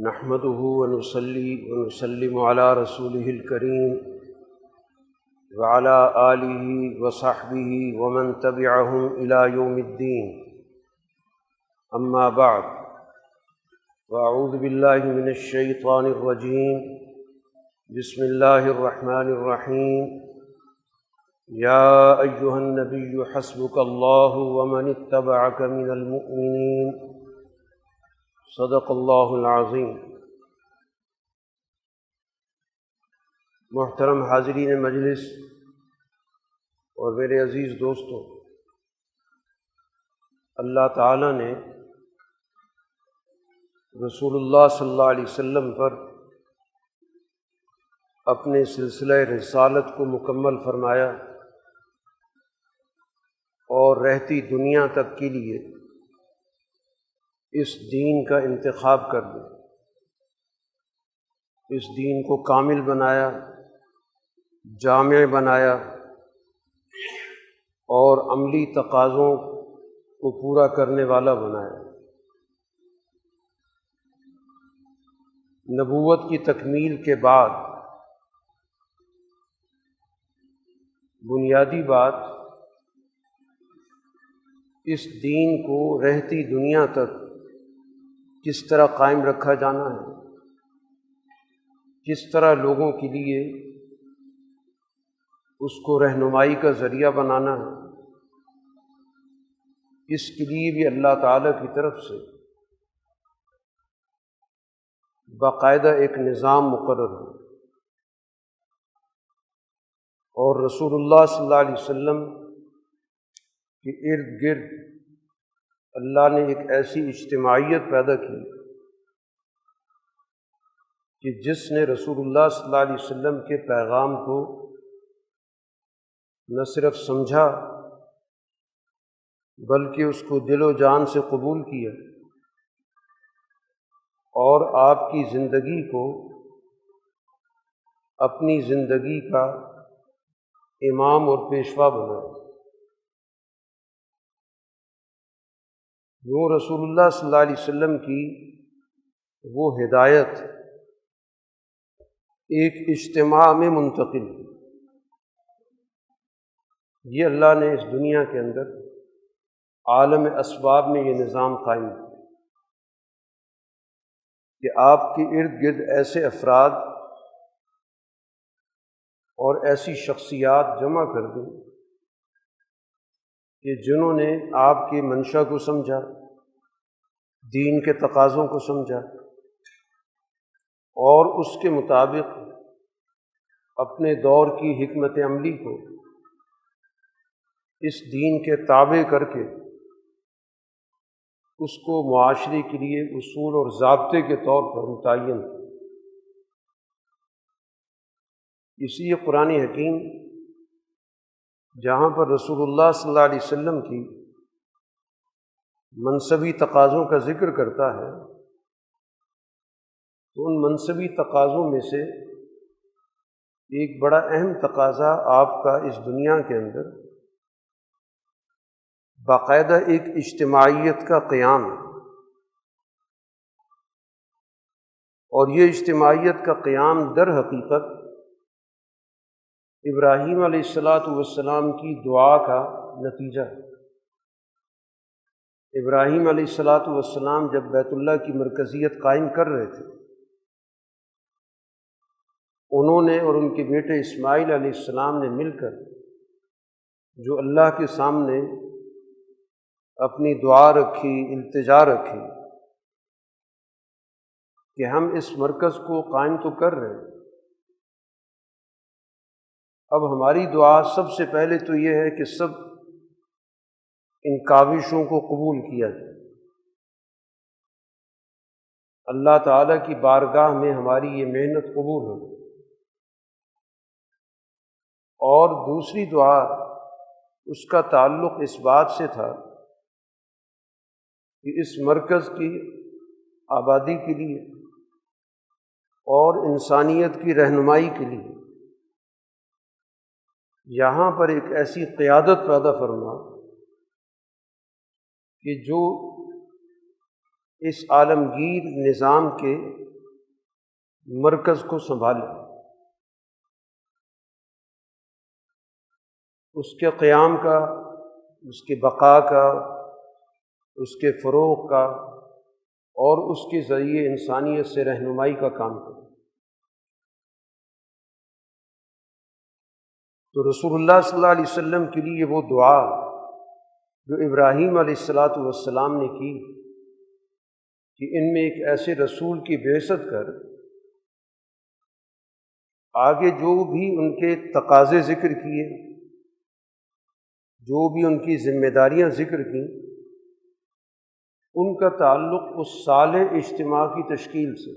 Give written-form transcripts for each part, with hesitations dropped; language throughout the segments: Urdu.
نحمده ونصلي ونسلم على رسوله الكريم وعلى آله وصحبه ومن تبعهم إلى يوم الدين. أما بعد، فأعوذ بالله من الشيطان الرجيم. بسم الله الرحمن الرحيم. يا أيها النبي حسبك الله ومن اتبعك من المؤمنين. صدق اللہ العظیم. محترم حاضرین مجلس اور میرے عزیز دوستو، اللہ تعالیٰ نے رسول اللہ صلی اللہ علیہ وسلم پر اپنے سلسلہ رسالت کو مکمل فرمایا اور رہتی دنیا تک کے لیے اس دین کا انتخاب کر دیا، اس دین کو کامل بنایا، جامع بنایا اور عملی تقاضوں کو پورا کرنے والا بنایا. نبوت کی تکمیل کے بعد بنیادی بات اس دین کو رہتی دنیا تک کس طرح قائم رکھا جانا ہے، کس طرح لوگوں کے لیے اس کو رہنمائی کا ذریعہ بنانا ہے. اس کے لیے بھی اللہ تعالیٰ کی طرف سے باقاعدہ ایک نظام مقرر ہے، اور رسول اللہ صلی اللہ علیہ وسلم کے ارد گرد اللہ نے ایک ایسی اجتماعیت پیدا کی کہ جس نے رسول اللہ صلی اللہ علیہ وسلم کے پیغام کو نہ صرف سمجھا بلکہ اس کو دل و جان سے قبول کیا اور آپ کی زندگی کو اپنی زندگی کا امام اور پیشوا بنایا. وہ رسول اللہ صلی اللہ علیہ وسلم کی وہ ہدایت ایک اجتماع میں منتقل ہوئی. یہ اللہ نے اس دنیا کے اندر عالم اسباب میں یہ نظام قائم کیا کہ آپ کے ارد گرد ایسے افراد اور ایسی شخصیات جمع کر دیں کہ جنہوں نے آپ کی منشا کو سمجھا، دین کے تقاضوں کو سمجھا اور اس کے مطابق اپنے دور کی حکمت عملی کو اس دین کے تابع کر کے اس کو معاشرے کے لیے اصول اور ضابطے کے طور پر متعین. اسی لیے قرآن حکیم جہاں پر رسول اللہ صلی اللہ علیہ وسلم کی منصبی تقاضوں کا ذکر کرتا ہے تو ان منصبی تقاضوں میں سے ایک بڑا اہم تقاضا آپ کا اس دنیا کے اندر باقاعدہ ایک اجتماعیت کا قیام ہے، اور یہ اجتماعیت کا قیام در حقیقت ابراہیم علیہ السلام کی دعا کا نتیجہ ہے. ابراہیم علیہ السلام جب بیت اللہ کی مرکزیت قائم کر رہے تھے، انہوں نے اور ان کے بیٹے اسماعیل علیہ السلام نے مل کر جو اللہ کے سامنے اپنی دعا رکھی، التجا رکھی کہ ہم اس مرکز کو قائم تو کر رہے ہیں، اب ہماری دعا سب سے پہلے تو یہ ہے کہ سب ان کاوشوں کو قبول کیا جائے. اللہ تعالیٰ کی بارگاہ میں ہماری یہ محنت قبول ہو. اور دوسری دعا اس کا تعلق اس بات سے تھا کہ اس مرکز کی آبادی کے لیے اور انسانیت کی رہنمائی کے لیے یہاں پر ایک ایسی قیادت پیدا فرما کہ جو اس عالمگیر نظام کے مرکز کو سنبھالے، اس کے قیام کا، اس کے بقا کا، اس کے فروغ کا، اور اس کے ذریعے انسانیت سے رہنمائی کا کام کرے۔ تو رسول اللہ صلی اللہ علیہ وسلم کے لیے وہ دعا جو ابراہیم علیہ السلام نے کی کہ ان میں ایک ایسے رسول کی بعثت کر، آگے جو بھی ان کے تقاضے ذکر کیے، جو بھی ان کی ذمہ داریاں ذکر کیں، ان کا تعلق اس صالح اجتماع کی تشکیل سے،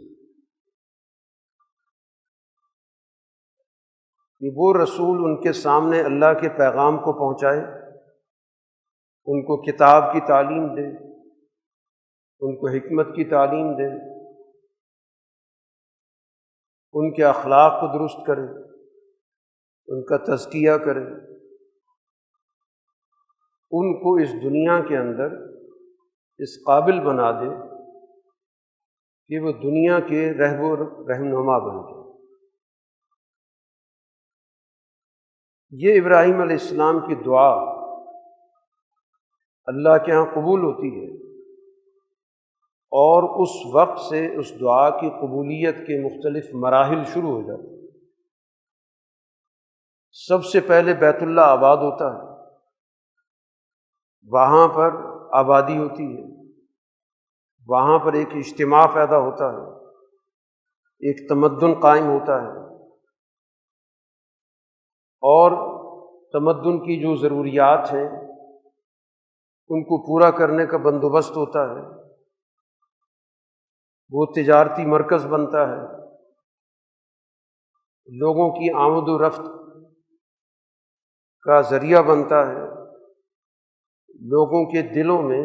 کہ وہ رسول ان کے سامنے اللہ کے پیغام کو پہنچائے، ان کو کتاب کی تعلیم دے، ان کو حکمت کی تعلیم دے، ان کے اخلاق کو درست کرے، ان کا تزکیہ کرے، ان کو اس دنیا کے اندر اس قابل بنا دے کہ وہ دنیا کے رہنما بن جائے۔ یہ ابراہیم علیہ السلام کی دعا اللہ کے ہاں قبول ہوتی ہے، اور اس وقت سے اس دعا کی قبولیت کے مختلف مراحل شروع ہو جاتے ہیں۔ سب سے پہلے بیت اللہ آباد ہوتا ہے، وہاں پر آبادی ہوتی ہے، وہاں پر ایک اجتماع پیدا ہوتا ہے، ایک تمدن قائم ہوتا ہے، اور تمدن کی جو ضروریات ہیں ان کو پورا کرنے کا بندوبست ہوتا ہے، وہ تجارتی مرکز بنتا ہے، لوگوں کی آمد و رفت کا ذریعہ بنتا ہے، لوگوں کے دلوں میں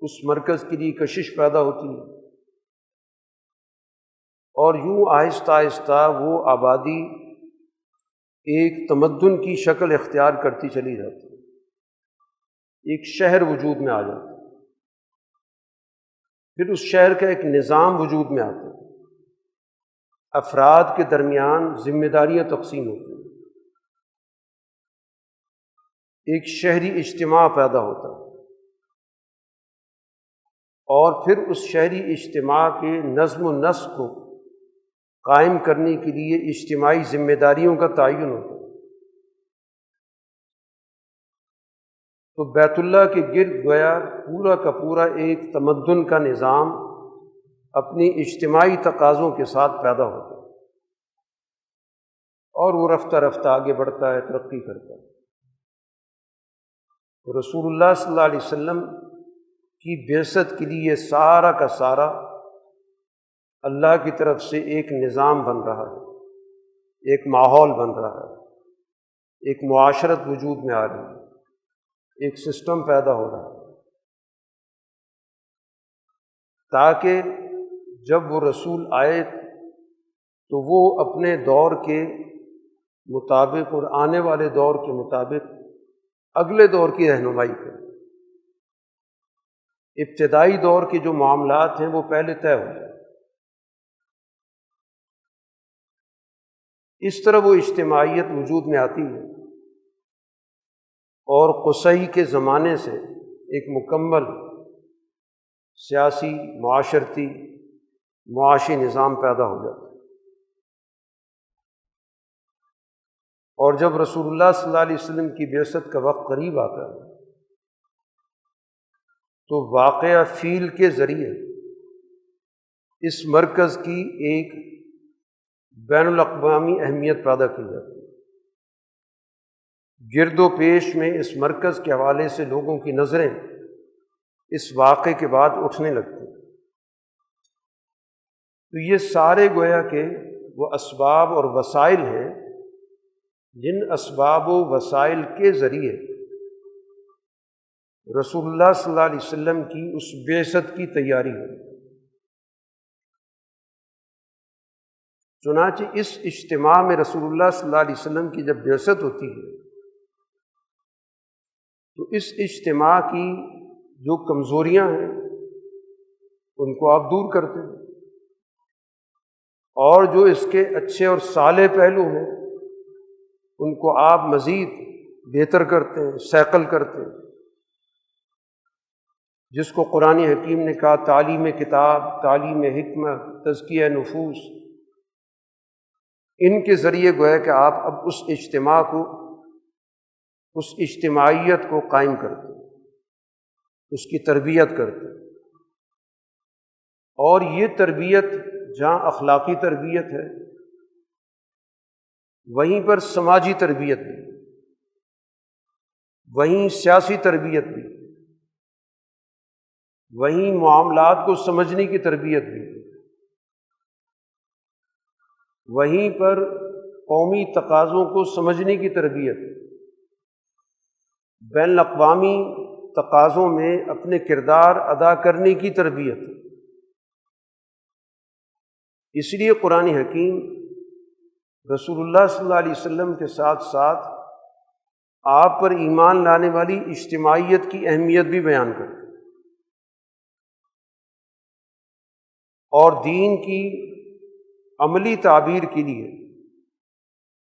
اس مرکز کے لیے کشش پیدا ہوتی ہے، اور یوں آہستہ آہستہ وہ آبادی ایک تمدن کی شکل اختیار کرتی چلی جاتی ہے، ایک شہر وجود میں آ جاتا ہے، پھر اس شہر کا ایک نظام وجود میں آتا ہے، افراد کے درمیان ذمہ داریاں تقسیم ہوتی ہیں، ایک شہری اجتماع پیدا ہوتا ہے، اور پھر اس شہری اجتماع کے نظم و نسق کو قائم کرنے کے لیے اجتماعی ذمہ داریوں کا تعین ہوتا ہے۔ تو بیت اللہ کے گرد گویا پورا کا پورا ایک تمدن کا نظام اپنی اجتماعی تقاضوں کے ساتھ پیدا ہوتا ہے، اور وہ رفتہ رفتہ آگے بڑھتا ہے، ترقی کرتا ہے۔ تو رسول اللہ صلی اللہ علیہ وسلم کی بعثت کے لیے سارا کا سارا اللہ کی طرف سے ایک نظام بن رہا ہے، ایک ماحول بن رہا ہے، ایک معاشرت وجود میں آ رہی ہے، ایک سسٹم پیدا ہو رہا ہے، تاکہ جب وہ رسول آئے تو وہ اپنے دور کے مطابق اور آنے والے دور کے مطابق اگلے دور کی رہنمائی کرے۔ ابتدائی دور کے جو معاملات ہیں وہ پہلے طے ہو جائیں۔ اس طرح وہ اجتماعیت وجود میں آتی ہے، اور قصی کے زمانے سے ایک مکمل سیاسی، معاشرتی، معاشی نظام پیدا ہو جاتا ہے۔ اور جب رسول اللہ صلی اللہ علیہ وسلم کی بعثت کا وقت قریب آتا ہے تو واقعہ فیل کے ذریعے اس مرکز کی ایک بین الاقوامی اہمیت پیدا کی جاتی ہے۔ گرد و پیش میں اس مرکز کے حوالے سے لوگوں کی نظریں اس واقعے کے بعد اٹھنے لگتی ہیں۔ تو یہ سارے گویا کہ وہ اسباب اور وسائل ہیں جن اسباب و وسائل کے ذریعے رسول اللہ صلی اللہ علیہ وسلم کی اس بعثت کی تیاری ہوئی۔ چنانچہ اس اجتماع میں رسول اللہ صلی اللہ علیہ وسلم کی جب بعثت ہوتی ہے تو اس اجتماع کی جو کمزوریاں ہیں ان کو آپ دور کرتے ہیں، اور جو اس کے اچھے اور صالح پہلو ہیں ان کو آپ مزید بہتر کرتے ہیں، سیکل کرتے ہیں۔ جس کو قرآن حکیم نے کہا تعلیم کتاب، تعلیم حکمت، تزکیہ نفوس، ان کے ذریعے گویا کہ آپ اب اس اجتماع کو، اس اجتماعیت کو قائم کرتے ہیں، اس کی تربیت کرتے ہیں۔ اور یہ تربیت جہاں اخلاقی تربیت ہے، وہیں پر سماجی تربیت بھی، وہیں سیاسی تربیت بھی، وہیں معاملات کو سمجھنے کی تربیت بھی، وہیں پر قومی تقاضوں کو سمجھنے کی تربیت، بین الاقوامی تقاضوں میں اپنے کردار ادا کرنے کی تربیت۔ اس لیے قرآن حکیم رسول اللہ صلی اللہ علیہ وسلم کے ساتھ ساتھ آپ پر ایمان لانے والی اجتماعیت کی اہمیت بھی بیان کرتا ہے، اور دین کی عملی تعبیر کے لیے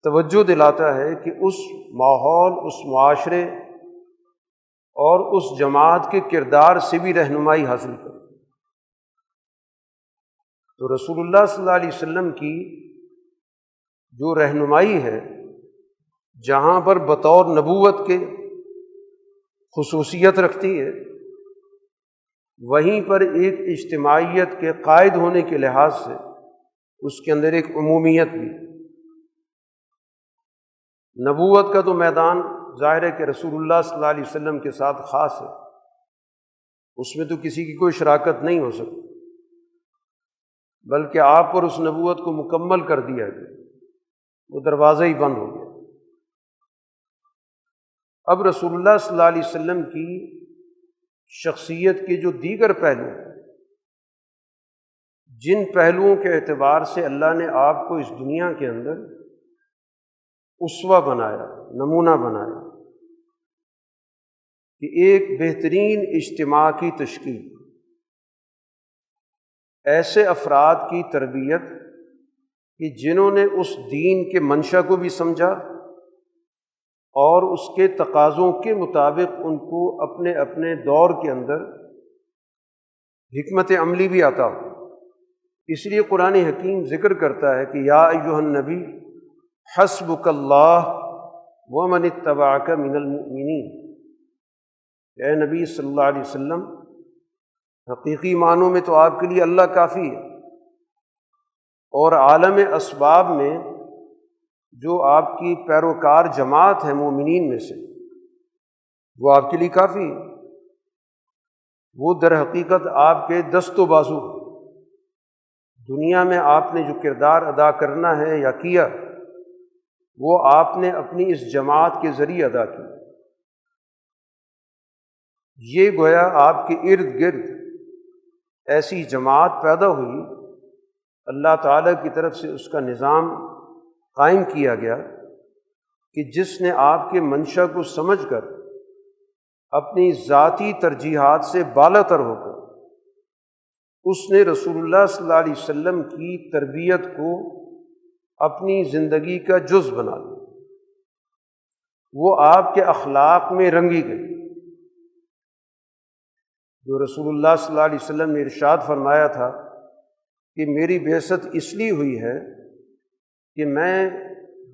توجہ دلاتا ہے کہ اس ماحول، اس معاشرے اور اس جماعت کے کردار سے بھی رہنمائی حاصل کرے۔ تو رسول اللہ صلی اللہ علیہ وسلم کی جو رہنمائی ہے، جہاں پر بطور نبوت کے خصوصیت رکھتی ہے، وہیں پر ایک اجتماعیت کے قائد ہونے کے لحاظ سے اس کے اندر ایک عمومیت بھی۔ نبوت کا تو میدان ظاہر ہے کہ رسول اللہ صلی اللہ علیہ وسلم کے ساتھ خاص ہے، اس میں تو کسی کی کوئی شراکت نہیں ہو سکتی، بلکہ آپ پر اس نبوت کو مکمل کر دیا گیا، وہ دروازہ ہی بند ہو گیا۔ اب رسول اللہ صلی اللہ علیہ وسلم کی شخصیت کے جو دیگر پہلو ہیں، جن پہلوؤں کے اعتبار سے اللہ نے آپ کو اس دنیا کے اندر اسوہ بنایا، نمونہ بنایا، کہ ایک بہترین اجتماع کی تشکیل، ایسے افراد کی تربیت کہ جنہوں نے اس دین کے منشا کو بھی سمجھا اور اس کے تقاضوں کے مطابق ان کو اپنے اپنے دور کے اندر حکمت عملی بھی عطا ہو۔ اس لیے قرآن حکیم ذکر کرتا ہے کہ یا ایھا النبی حسبک اللہ ومن اتبعک من المؤمنین، اے نبی صلی اللہ علیہ وسلم، حقیقی معنوں میں تو آپ کے لیے اللہ کافی ہے، اور عالم اسباب میں جو آپ کی پیروکار جماعت ہے مومنین میں سے، وہ آپ کے لیے کافی ہے۔ وہ در حقیقت آپ کے دست و بازو، دنیا میں آپ نے جو کردار ادا کرنا ہے یا کیا، وہ آپ نے اپنی اس جماعت کے ذریعے ادا کی۔ یہ گویا آپ کے ارد گرد ایسی جماعت پیدا ہوئی، اللہ تعالیٰ کی طرف سے اس کا نظام قائم کیا گیا کہ جس نے آپ کے منشا کو سمجھ کر اپنی ذاتی ترجیحات سے بالا تر ہو کر اس نے رسول اللہ صلی اللہ علیہ وسلم کی تربیت کو اپنی زندگی کا جز بنا لیا، وہ آپ کے اخلاق میں رنگی گئی۔ جو رسول اللہ صلی اللہ علیہ وسلم نے ارشاد فرمایا تھا کہ میری بعثت اس لیے ہوئی ہے کہ میں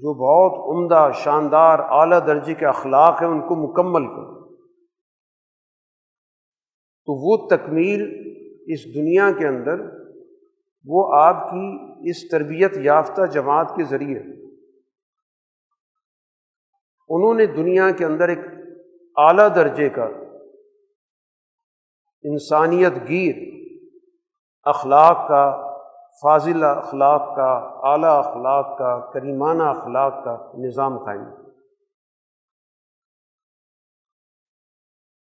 جو بہت عمدہ، شاندار، اعلیٰ درجے کے اخلاق ہیں ان کو مکمل کروں۔ تو وہ تکمیل اس دنیا کے اندر وہ آپ کی اس تربیت یافتہ جماعت کے ذریعے، انہوں نے دنیا کے اندر ایک اعلیٰ درجے کا انسانیت گیر اخلاق کا، فاضلہ اخلاق کا، اعلیٰ اخلاق کا، کریمانہ اخلاق کا نظام قائم۔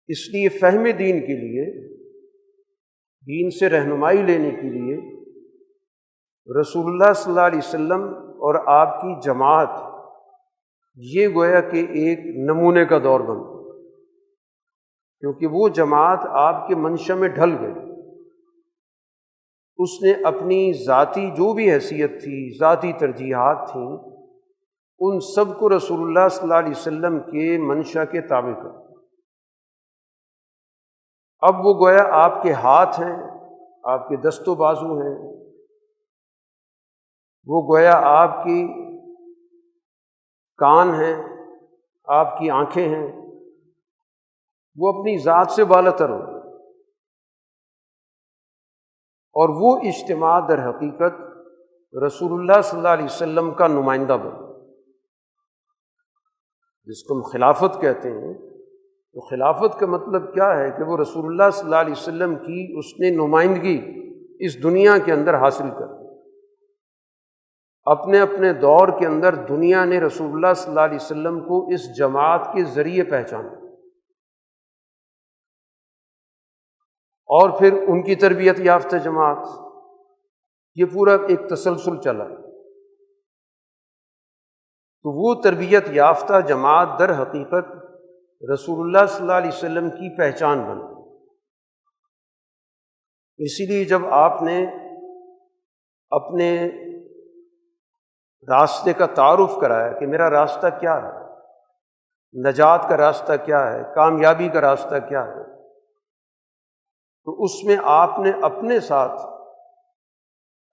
اس لیے فہم دین کے لیے، دین سے رہنمائی لینے کے لیے رسول اللہ صلی اللہ علیہ وسلم اور آپ کی جماعت یہ گویا کہ ایک نمونے کا دور بن گئی، کیونکہ وہ جماعت آپ کے منشا میں ڈھل گئی، اس نے اپنی ذاتی جو بھی حیثیت تھی، ذاتی ترجیحات تھیں، ان سب کو رسول اللہ صلی اللہ علیہ وسلم کے منشا کے تابع کر۔ اب وہ گویا آپ کے ہاتھ ہیں، آپ کے دست و بازو ہیں، وہ گویا آپ کی کان ہیں، آپ کی آنکھیں ہیں، وہ اپنی ذات سے بالاتر ہو، اور وہ اجتماع در حقیقت رسول اللہ صلی اللہ علیہ وسلم کا نمائندہ بن، جس کو ہم خلافت کہتے ہیں۔ تو خلافت کا مطلب کیا ہے کہ وہ رسول اللہ صلی اللہ علیہ وسلم کی اس نے نمائندگی اس دنیا کے اندر حاصل کر، اپنے اپنے دور کے اندر دنیا نے رسول اللہ صلی اللہ علیہ وسلم کو اس جماعت کے ذریعے پہچانا، اور پھر ان کی تربیت یافتہ جماعت، یہ پورا ایک تسلسل چلا۔ تو وہ تربیت یافتہ جماعت در حقیقت رسول اللہ صلی اللہ علیہ وسلم کی پہچان بن۔ اسی لیے جب آپ نے اپنے راستے کا تعارف کرایا کہ میرا راستہ کیا ہے، نجات کا راستہ کیا ہے، کامیابی کا راستہ کیا ہے، تو اس میں آپ نے اپنے ساتھ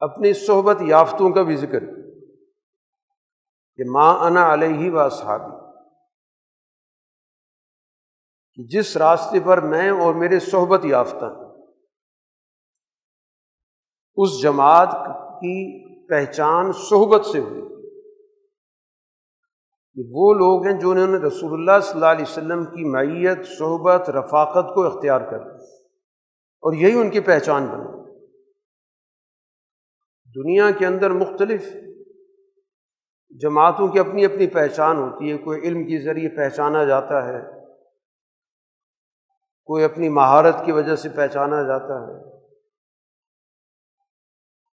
اپنی صحبت یافتوں کا بھی ذکر کیا کہ ما انا علیہ و اصحابی، کہ جس راستے پر میں اور میرے صحبت یافتہ ہیں، اس جماعت کی پہچان صحبت سے ہوئی کہ وہ لوگ ہیں جو انہوں نے رسول اللہ صلی اللہ علیہ وسلم کی معیت، صحبت، رفاقت کو اختیار کر لیا، اور یہی ان کی پہچان بنی۔ دنیا کے اندر مختلف جماعتوں کی اپنی اپنی پہچان ہوتی ہے، کوئی علم کے ذریعے پہچانا جاتا ہے، کوئی اپنی مہارت کی وجہ سے پہچانا جاتا ہے،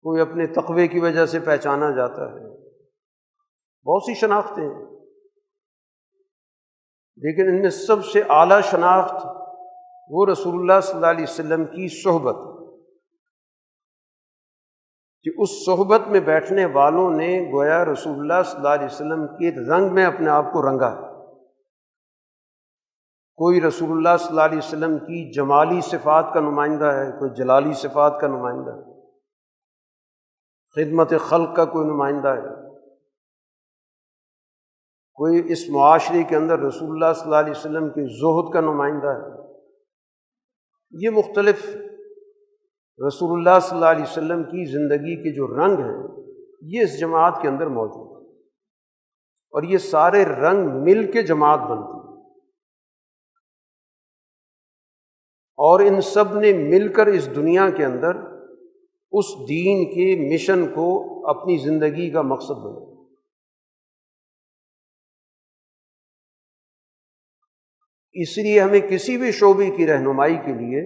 کوئی اپنے تقوی کی وجہ سے پہچانا جاتا ہے، بہت سی شناختیں ہیں، لیکن ان میں سب سے اعلیٰ شناخت وہ رسول اللہ صلی اللہ علیہ وسلم کی صحبت، کہ اس صحبت میں بیٹھنے والوں نے گویا رسول اللہ صلی اللہ علیہ وسلم کے رنگ میں اپنے آپ کو رنگا۔ کوئی رسول اللہ صلی اللہ علیہ وسلم کی جمالی صفات کا نمائندہ ہے، کوئی جلالی صفات کا نمائندہ ہے، خدمت خلق کا کوئی نمائندہ ہے، کوئی اس معاشرے کے اندر رسول اللہ صلی اللہ علیہ وسلم کے زہد کا نمائندہ ہے۔ یہ مختلف رسول اللہ صلی اللہ علیہ وسلم کی زندگی کے جو رنگ ہیں، یہ اس جماعت کے اندر موجود ہیں، اور یہ سارے رنگ مل کے جماعت بنتی ہے، اور ان سب نے مل کر اس دنیا کے اندر اس دین کے مشن کو اپنی زندگی کا مقصد بنا۔ اس لیے ہمیں کسی بھی شعبے کی رہنمائی کے لیے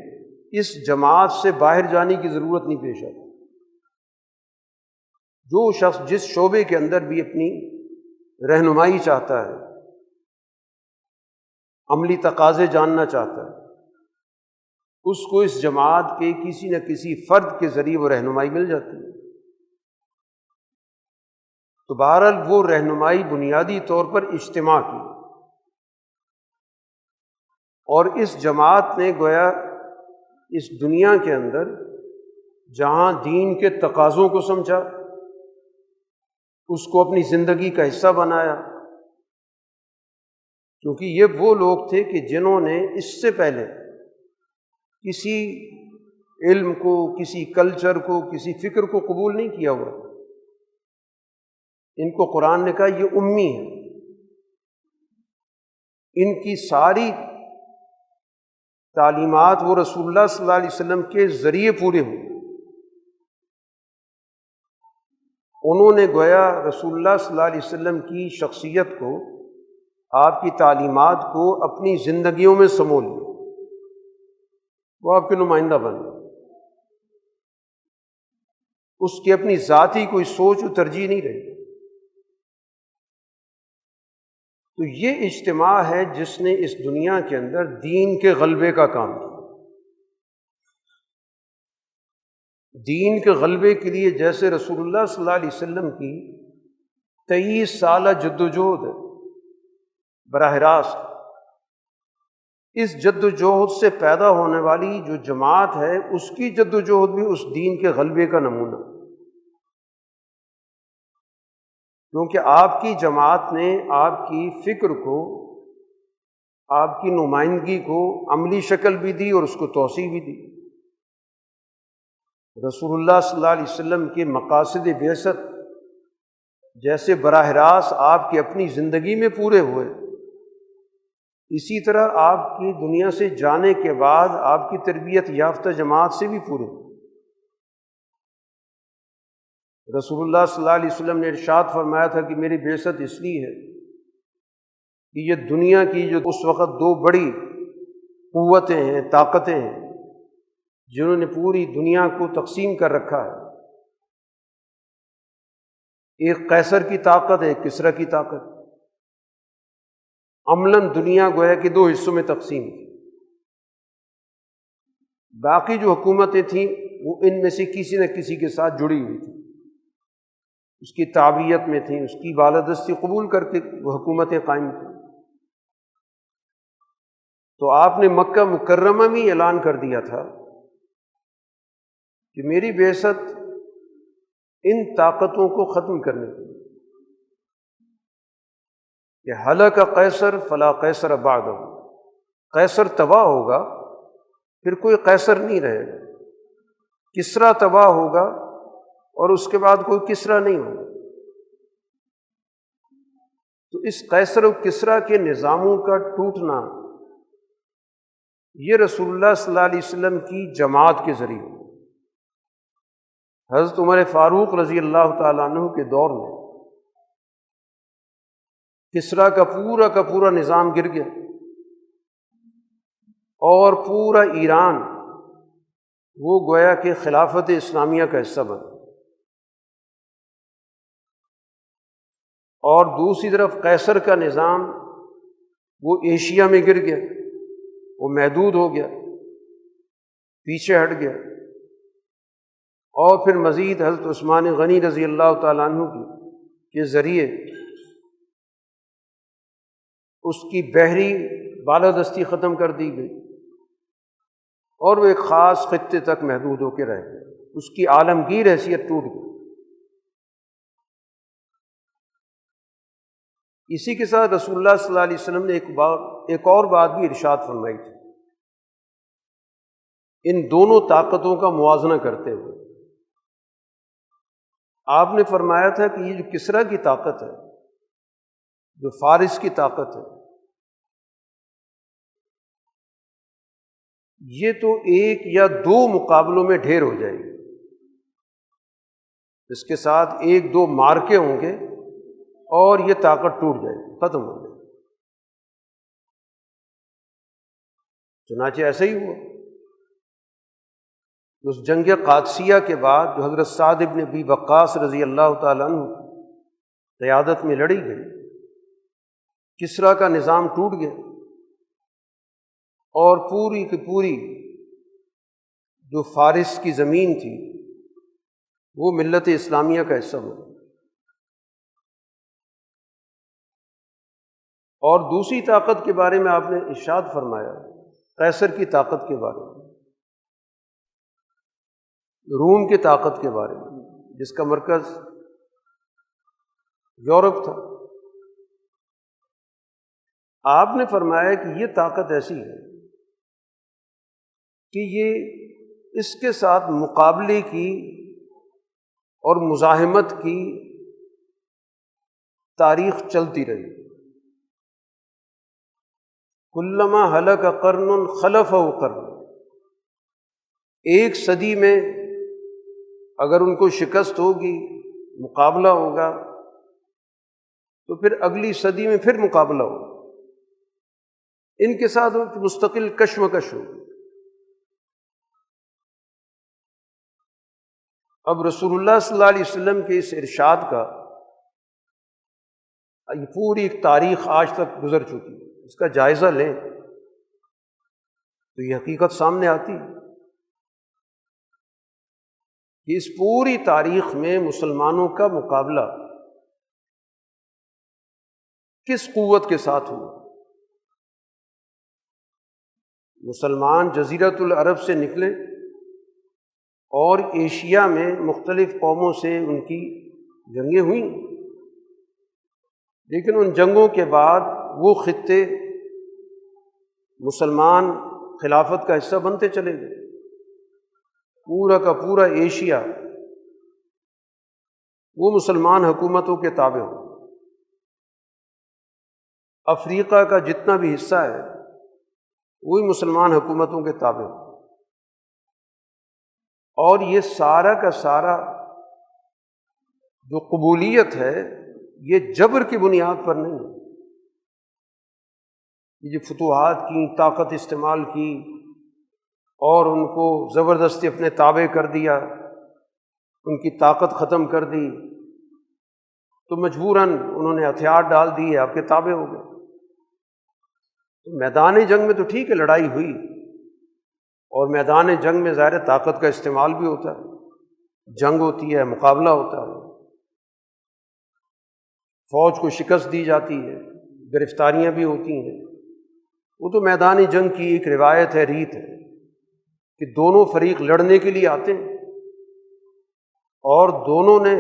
اس جماعت سے باہر جانے کی ضرورت نہیں پیش آتی۔ جو شخص جس شعبے کے اندر بھی اپنی رہنمائی چاہتا ہے، عملی تقاضے جاننا چاہتا ہے، اس کو اس جماعت کے کسی نہ کسی فرد کے ذریعے وہ رہنمائی مل جاتی ہے۔ تو بہرحال وہ رہنمائی بنیادی طور پر اجتماع کی، اور اس جماعت نے گویا اس دنیا کے اندر جہاں دین کے تقاضوں کو سمجھا، اس کو اپنی زندگی کا حصہ بنایا، کیونکہ یہ وہ لوگ تھے کہ جنہوں نے اس سے پہلے کسی علم کو، کسی کلچر کو، کسی فکر کو قبول نہیں کیا ہوا۔ ان کو قرآن نے کہا یہ امی ہیں، ان کی ساری تعلیمات وہ رسول اللہ صلی اللہ علیہ وسلم کے ذریعے پورے ہوئے۔ انہوں نے گویا رسول اللہ صلی اللہ علیہ وسلم کی شخصیت کو، آپ کی تعلیمات کو اپنی زندگیوں میں سمو لیا، وہ آپ کے نمائندہ بن گئے۔ اس کی اپنی ذاتی کوئی سوچ و ترجیح نہیں رہی۔ تو یہ اجتماع ہے جس نے اس دنیا کے اندر دین کے غلبے کا کام کیا۔ دین کے غلبے کے لیے جیسے رسول اللہ صلی اللہ علیہ وسلم کی 23 سالہ جدوجہد ہے براہ راست، اس جدوجہد سے پیدا ہونے والی جو جماعت ہے اس کی جدوجہد بھی اس دین کے غلبے کا نمونہ، کیونکہ آپ کی جماعت نے آپ کی فکر کو، آپ کی نمائندگی کو عملی شکل بھی دی اور اس کو توسیع بھی دی۔ رسول اللہ صلی اللہ علیہ وسلم کے مقاصد بعثت جیسے براہ راست آپ کی اپنی زندگی میں پورے ہوئے، اسی طرح آپ کی دنیا سے جانے کے بعد آپ کی تربیت یافتہ جماعت سے بھی پورے۔ رسول اللہ صلی اللہ علیہ وسلم نے ارشاد فرمایا تھا کہ میری بعثت اس لیے ہے کہ یہ دنیا کی جو اس وقت دو بڑی قوتیں ہیں، طاقتیں ہیں، جنہوں نے پوری دنیا کو تقسیم کر رکھا ہے، ایک قیصر کی طاقت ہے، ایک کسریٰ کی طاقت، عملاً دنیا گویا کہ دو حصوں میں تقسیم تھی۔ باقی جو حکومتیں تھیں وہ ان میں سے کسی نہ کسی کے ساتھ جڑی ہوئی تھیں، اس کی تابعیت میں تھیں، اس کی بالادستی قبول کر کے وہ حکومتیں قائم تھیں۔ تو آپ نے مکہ مکرمہ میں اعلان کر دیا تھا کہ میری بعثت ان طاقتوں کو ختم کرنے کے لیے، کہ ہلاک قیصر فلا قیصر بعدہ، قیصر تباہ ہوگا پھر کوئی قیصر نہیں رہے گا، کسریٰ تباہ ہوگا اور اس کے بعد کوئی کسریٰ نہیں ہوگا۔ تو اس قیصر و کسریٰ کے نظاموں کا ٹوٹنا یہ رسول اللہ صلی اللہ علیہ وسلم کی جماعت کے ذریعے، حضرت عمر فاروق رضی اللہ تعالیٰ عنہ کے دور میں کسریٰ کا پورا نظام گر گیا اور پورا ایران وہ گویا کہ خلافت اسلامیہ کا حصہ بنا، اور دوسری طرف قیصر کا نظام وہ ایشیا میں گر گیا، وہ محدود ہو گیا، پیچھے ہٹ گیا، اور پھر مزید حضرت عثمان غنی رضی اللہ تعالیٰ عنہ کے ذریعے اس کی بحری بالادستی ختم کر دی گئی اور وہ ایک خاص خطے تک محدود ہو کے رہ گئے، اس کی عالمگیر حیثیت ٹوٹ گئی۔ اسی کے ساتھ رسول اللہ صلی اللہ علیہ وسلم نے ایک اور بات بھی ارشاد فرمائی تھی، ان دونوں طاقتوں کا موازنہ کرتے ہوئے آپ نے فرمایا تھا کہ یہ جو کسریٰ کی طاقت ہے، جو فارس کی طاقت ہے، یہ تو ایک یا دو مقابلوں میں ڈھیر ہو جائے گی، اس کے ساتھ ایک دو مارکے ہوں گے اور یہ طاقت ٹوٹ جائے گی، ختم ہو جائے گی۔ چنانچہ ایسا ہی ہوا۔ اس جنگ قادسیہ کے بعد جو حضرت سعد بن ابی وقاص رضی اللہ تعالیٰ عنہ کی قیادت میں لڑی گئی، کسریٰ کا نظام ٹوٹ گیا اور پوری کی پوری جو فارس کی زمین تھی وہ ملت اسلامیہ کا حصہ ہو گئی۔ اور دوسری طاقت کے بارے میں آپ نے ارشاد فرمایا، قیصر کی طاقت کے بارے میں، روم کی طاقت کے بارے میں، جس کا مرکز یورپ تھا۔ آپ نے فرمایا کہ یہ طاقت ایسی ہے کہ یہ اس کے ساتھ مقابلے کی اور مزاحمت کی تاریخ چلتی رہی، کلما ہلک قرن خلفہ قرن، ایک صدی میں اگر ان کو شکست ہوگی، مقابلہ ہوگا، تو پھر اگلی صدی میں پھر مقابلہ ہوگا، ان کے ساتھ مستقل کشمکش ہوگی۔ اب رسول اللہ صلی اللہ علیہ وسلم کے اس ارشاد کا یہ پوری ایک تاریخ آج تک گزر چکی ہے، اس کا جائزہ لیں تو یہ حقیقت سامنے آتی ہے۔ کہ اس پوری تاریخ میں مسلمانوں کا مقابلہ کس قوت کے ساتھ ہوا۔ مسلمان جزیرۃ العرب سے نکلے اور ایشیا میں مختلف قوموں سے ان کی جنگیں ہوئیں، لیکن ان جنگوں کے بعد وہ خطے مسلمان خلافت کا حصہ بنتے چلے گئے۔ پورا کا پورا ایشیا وہ مسلمان حکومتوں کے تابع ہو۔ افریقہ کا جتنا بھی حصہ ہے وہی مسلمان حکومتوں کے تابع ہو، اور یہ سارا کا سارا جو قبولیت ہے یہ جبر کی بنیاد پر نہیں ہے۔ یہ جو فتوحات کی، طاقت استعمال کی اور ان کو زبردستی اپنے تابع کر دیا، ان کی طاقت ختم کر دی، تو مجبوراً انہوں نے ہتھیار ڈال دیے، آپ کے تابع ہو گئے۔ تو میدان جنگ میں تو ٹھیک ہے لڑائی ہوئی، اور میدان جنگ میں ظاہر طاقت کا استعمال بھی ہوتا ہے، جنگ ہوتی ہے، مقابلہ ہوتا ہے، فوج کو شکست دی جاتی ہے، گرفتاریاں بھی ہوتی ہیں۔ وہ تو میدان جنگ کی ایک روایت ہے، ریت ہے کہ دونوں فریق لڑنے کے لیے آتے ہیں اور دونوں نے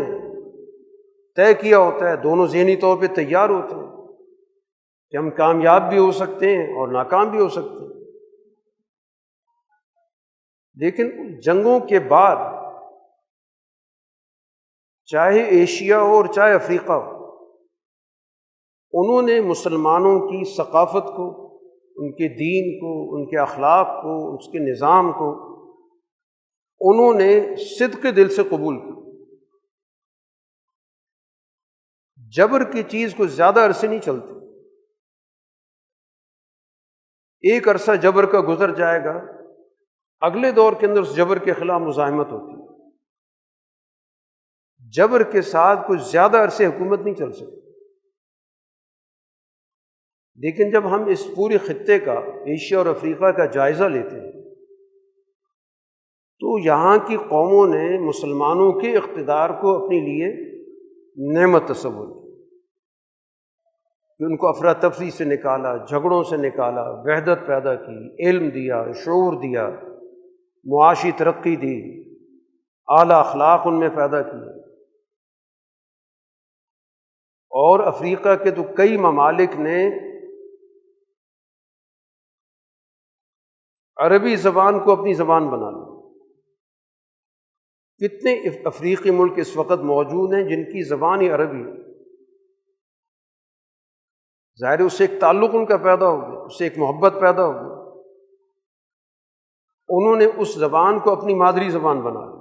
طے کیا ہوتا ہے، دونوں ذہنی طور پہ تیار ہوتے ہیں کہ ہم کامیاب بھی ہو سکتے ہیں اور ناکام بھی ہو سکتے ہیں۔ لیکن جنگوں کے بعد چاہے ایشیا ہو اور چاہے افریقہ ہو، انہوں نے مسلمانوں کی ثقافت کو، ان کے دین کو، ان کے اخلاق کو، اس کے نظام کو انہوں نے صدق دل سے قبول کیا۔ جبر کی چیز کو زیادہ عرصے نہیں چلتی، ایک عرصہ جبر کا گزر جائے گا، اگلے دور کے اندر اس جبر کے خلاف مزاحمت ہوتی ہے۔ جبر کے ساتھ کچھ زیادہ عرصے حکومت نہیں چل سکتی۔ لیکن جب ہم اس پورے خطے کا، ایشیا اور افریقہ کا جائزہ لیتے ہیں، تو یہاں کی قوموں نے مسلمانوں کے اقتدار کو اپنے لیے نعمت تصور کی، کہ ان کو افراتفری سے نکالا، جھگڑوں سے نکالا، وحدت پیدا کی، علم دیا، شعور دیا، معاشی ترقی دی، اعلیٰ اخلاق ان میں پیدا کیے۔ اور افریقہ کے تو کئی ممالک نے عربی زبان کو اپنی زبان بنا لی۔ کتنے افریقی ملک اس وقت موجود ہیں جن کی زبان ہی عربی ہے؟ ظاہر اس سے ایک تعلق ان کا پیدا ہو گیا، اس سے ایک محبت پیدا ہو گئی، انہوں نے اس زبان کو اپنی مادری زبان بنا لی۔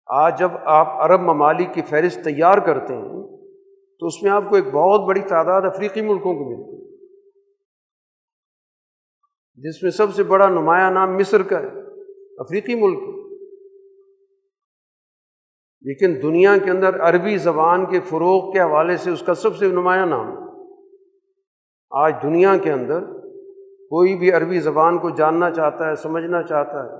آج جب آپ عرب ممالک کی فہرست تیار کرتے ہیں تو اس میں آپ کو ایک بہت بڑی تعداد افریقی ملکوں کی ملتی ہے، جس میں سب سے بڑا نمایاں نام مصر کا ہے، افریقی ملک ہے۔ لیکن دنیا کے اندر عربی زبان کے فروغ کے حوالے سے اس کا سب سے نمایاں نام ہے۔ آج دنیا کے اندر کوئی بھی عربی زبان کو جاننا چاہتا ہے، سمجھنا چاہتا ہے،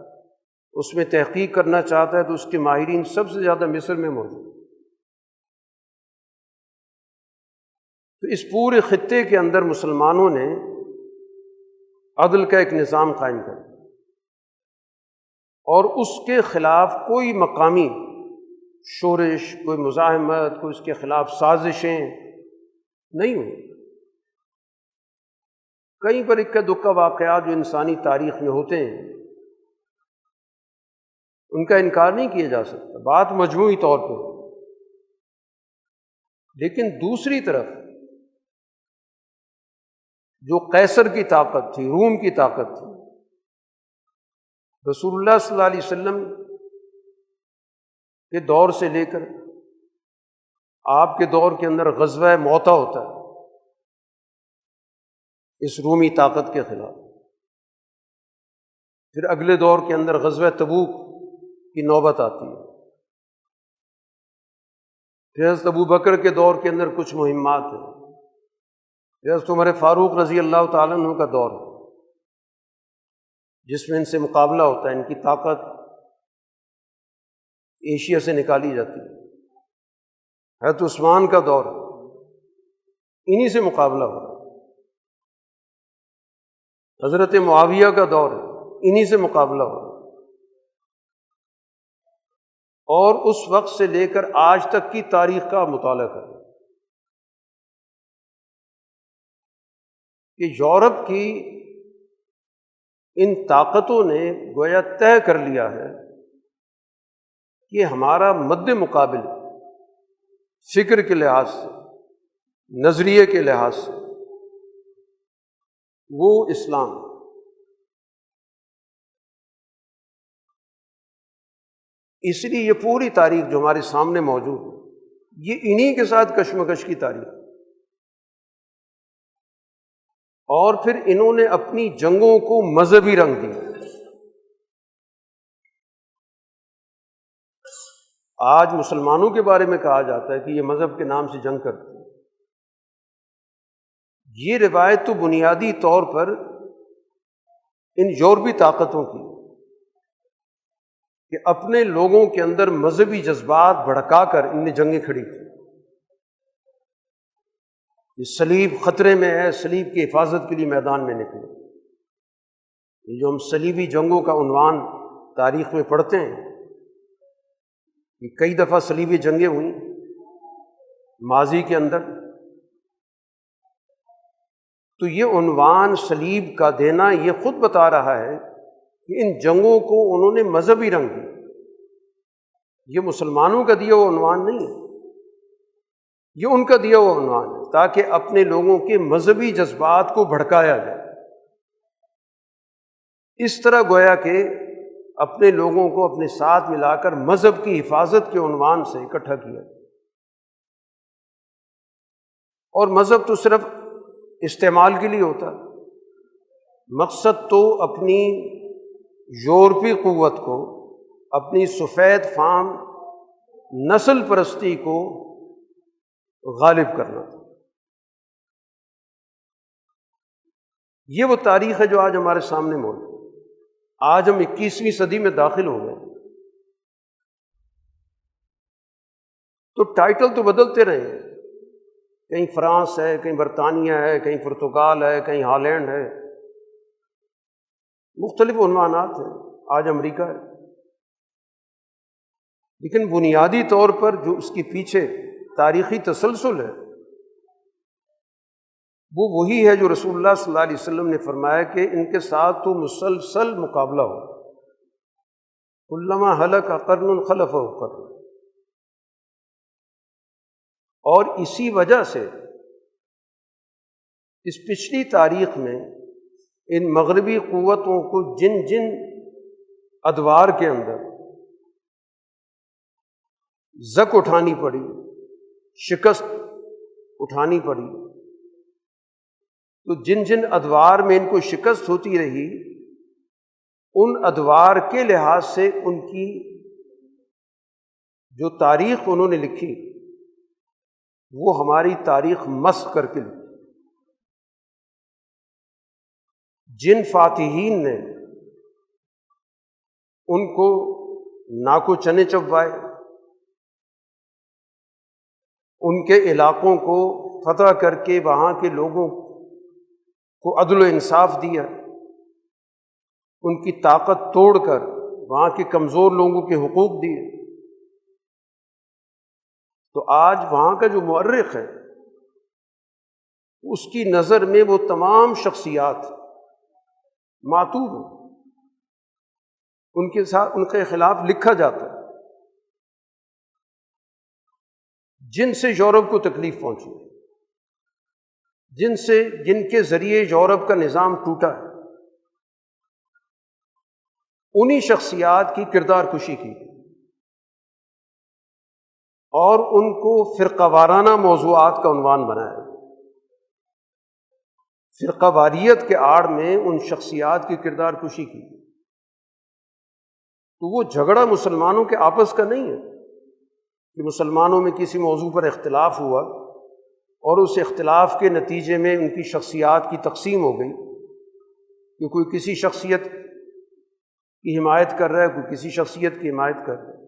اس میں تحقیق کرنا چاہتا ہے، تو اس کے ماہرین سب سے زیادہ مصر میں موجود ہیں۔ تو اس پورے خطے کے اندر مسلمانوں نے عدل کا ایک نظام قائم کر دیا، اور اس کے خلاف کوئی مقامی شورش، کوئی مزاحمت، کوئی اس کے خلاف سازشیں نہیں ہوئی۔ کئی بار اکا دکا واقعات جو انسانی تاریخ میں ہوتے ہیں ان کا انکار نہیں کیا جا سکتا، بات مجموعی طور پہ۔ لیکن دوسری طرف جو قیصر کی طاقت تھی، روم کی طاقت تھی، رسول اللہ صلی اللہ علیہ وسلم کے دور سے لے کر آپ کے دور کے اندر غزوہ موطا ہوتا ہے اس رومی طاقت کے خلاف، پھر اگلے دور کے اندر غزوہ تبوک کی نوبت آتی ہے، پھر حضرت ابو بکر کے دور کے اندر کچھ مہمات ہیں، پھر حضرت عمر فاروق رضی اللہ تعالیٰ عنہ کا دور ہے جس میں ان سے مقابلہ ہوتا ہے، ان کی طاقت ایشیا سے نکالی جاتی ہے تو عثمان کا دور ہے، انہی سے مقابلہ ہو رہا ہے۔ حضرت معاویہ کا دور ہے، انہی سے مقابلہ ہو رہا ہے۔ اور اس وقت سے لے کر آج تک کی تاریخ کا مطالعہ کریں کہ یورپ کی ان طاقتوں نے گویا طے کر لیا ہے کہ ہمارا مد مقابل فکر کے لحاظ سے، نظریے کے لحاظ سے وہ اسلام ہے۔ اس لیے یہ پوری تاریخ جو ہمارے سامنے موجود ہے یہ انہی کے ساتھ کشمکش کی تاریخ، اور پھر انہوں نے اپنی جنگوں کو مذہبی رنگ دیا۔ آج مسلمانوں کے بارے میں کہا جاتا ہے کہ یہ مذہب کے نام سے جنگ کرتے ہیں۔ یہ روایت تو بنیادی طور پر ان یورپی طاقتوں کی کہ اپنے لوگوں کے اندر مذہبی جذبات بھڑکا کر ان نے جنگیں کھڑی کی۔ یہ صلیب خطرے میں ہے، صلیب کی حفاظت کے لیے میدان میں نکلے۔ یہ جو ہم صلیبی جنگوں کا عنوان تاریخ میں پڑھتے ہیں، یہ کئی دفعہ صلیبی جنگیں ہوئیں ماضی کے اندر، تو یہ عنوان صلیب کا دینا یہ خود بتا رہا ہے کہ ان جنگوں کو انہوں نے مذہبی رنگ دیا۔ یہ مسلمانوں کا دیا ہوا عنوان نہیں ہے، یہ ان کا دیا ہوا عنوان ہے تاکہ اپنے لوگوں کے مذہبی جذبات کو بھڑکایا جائے۔ اس طرح گویا کہ اپنے لوگوں کو اپنے ساتھ ملا کر مذہب کی حفاظت کے عنوان سے اکٹھا کیا۔ اور مذہب تو صرف استعمال کے لیے ہوتا ہے، مقصد تو اپنی یورپی قوت کو، اپنی سفید فام نسل پرستی کو غالب کرنا تھا۔ یہ وہ تاریخ ہے جو آج ہمارے سامنے موجود ہے۔ آج ہم 21ویں صدی میں داخل ہو گئے تو ٹائٹل تو بدلتے رہے ہیں، کہیں فرانس ہے، کہیں برطانیہ ہے، کہیں پرتگال ہے، کہیں ہالینڈ ہے، مختلف عنوانات ہیں، آج امریکہ ہے، لیکن بنیادی طور پر جو اس کے پیچھے تاریخی تسلسل ہے وہ وہی ہے جو رسول اللہ صلی اللہ علیہ وسلم نے فرمایا کہ ان کے ساتھ تو مسلسل مقابلہ ہو، کلما ہلک قرن خلفہ قرن۔ اور اسی وجہ سے اس پچھلی تاریخ میں ان مغربی قوتوں کو جن جن ادوار کے اندر زک اٹھانی پڑی، شکست اٹھانی پڑی، تو جن جن ادوار میں ان کو شکست ہوتی رہی، ان ادوار کے لحاظ سے ان کی جو تاریخ انہوں نے لکھی وہ ہماری تاریخ مسخ کر کے لکھی۔ جن فاتحین نے ان کو ناکو چنے چبوائے، ان کے علاقوں کو فتح کر کے وہاں کے لوگوں کو عدل و انصاف دیا، ان کی طاقت توڑ کر وہاں کے کمزور لوگوں کے حقوق دیے، تو آج وہاں کا جو مورخ ہے اس کی نظر میں وہ تمام شخصیات معتوب ہیں، ان کے ساتھ ان کے خلاف لکھا جاتا ہے، جن سے یورپ کو تکلیف پہنچی، جن کے ذریعے یورپ کا نظام ٹوٹا ہے، انہی شخصیات کی کردار کشی کی اور ان کو فرقہ وارانہ موضوعات کا عنوان بنایا۔ فرقہ واریت کے آڑ میں ان شخصیات کی کردار کشی کی، تو وہ جھگڑا مسلمانوں کے آپس کا نہیں ہے کہ مسلمانوں میں کسی موضوع پر اختلاف ہوا اور اس اختلاف کے نتیجے میں ان کی شخصیات کی تقسیم ہو گئی کہ کوئی کسی شخصیت کی حمایت کر رہا ہے، کوئی کسی شخصیت کی حمایت کر رہا ہے۔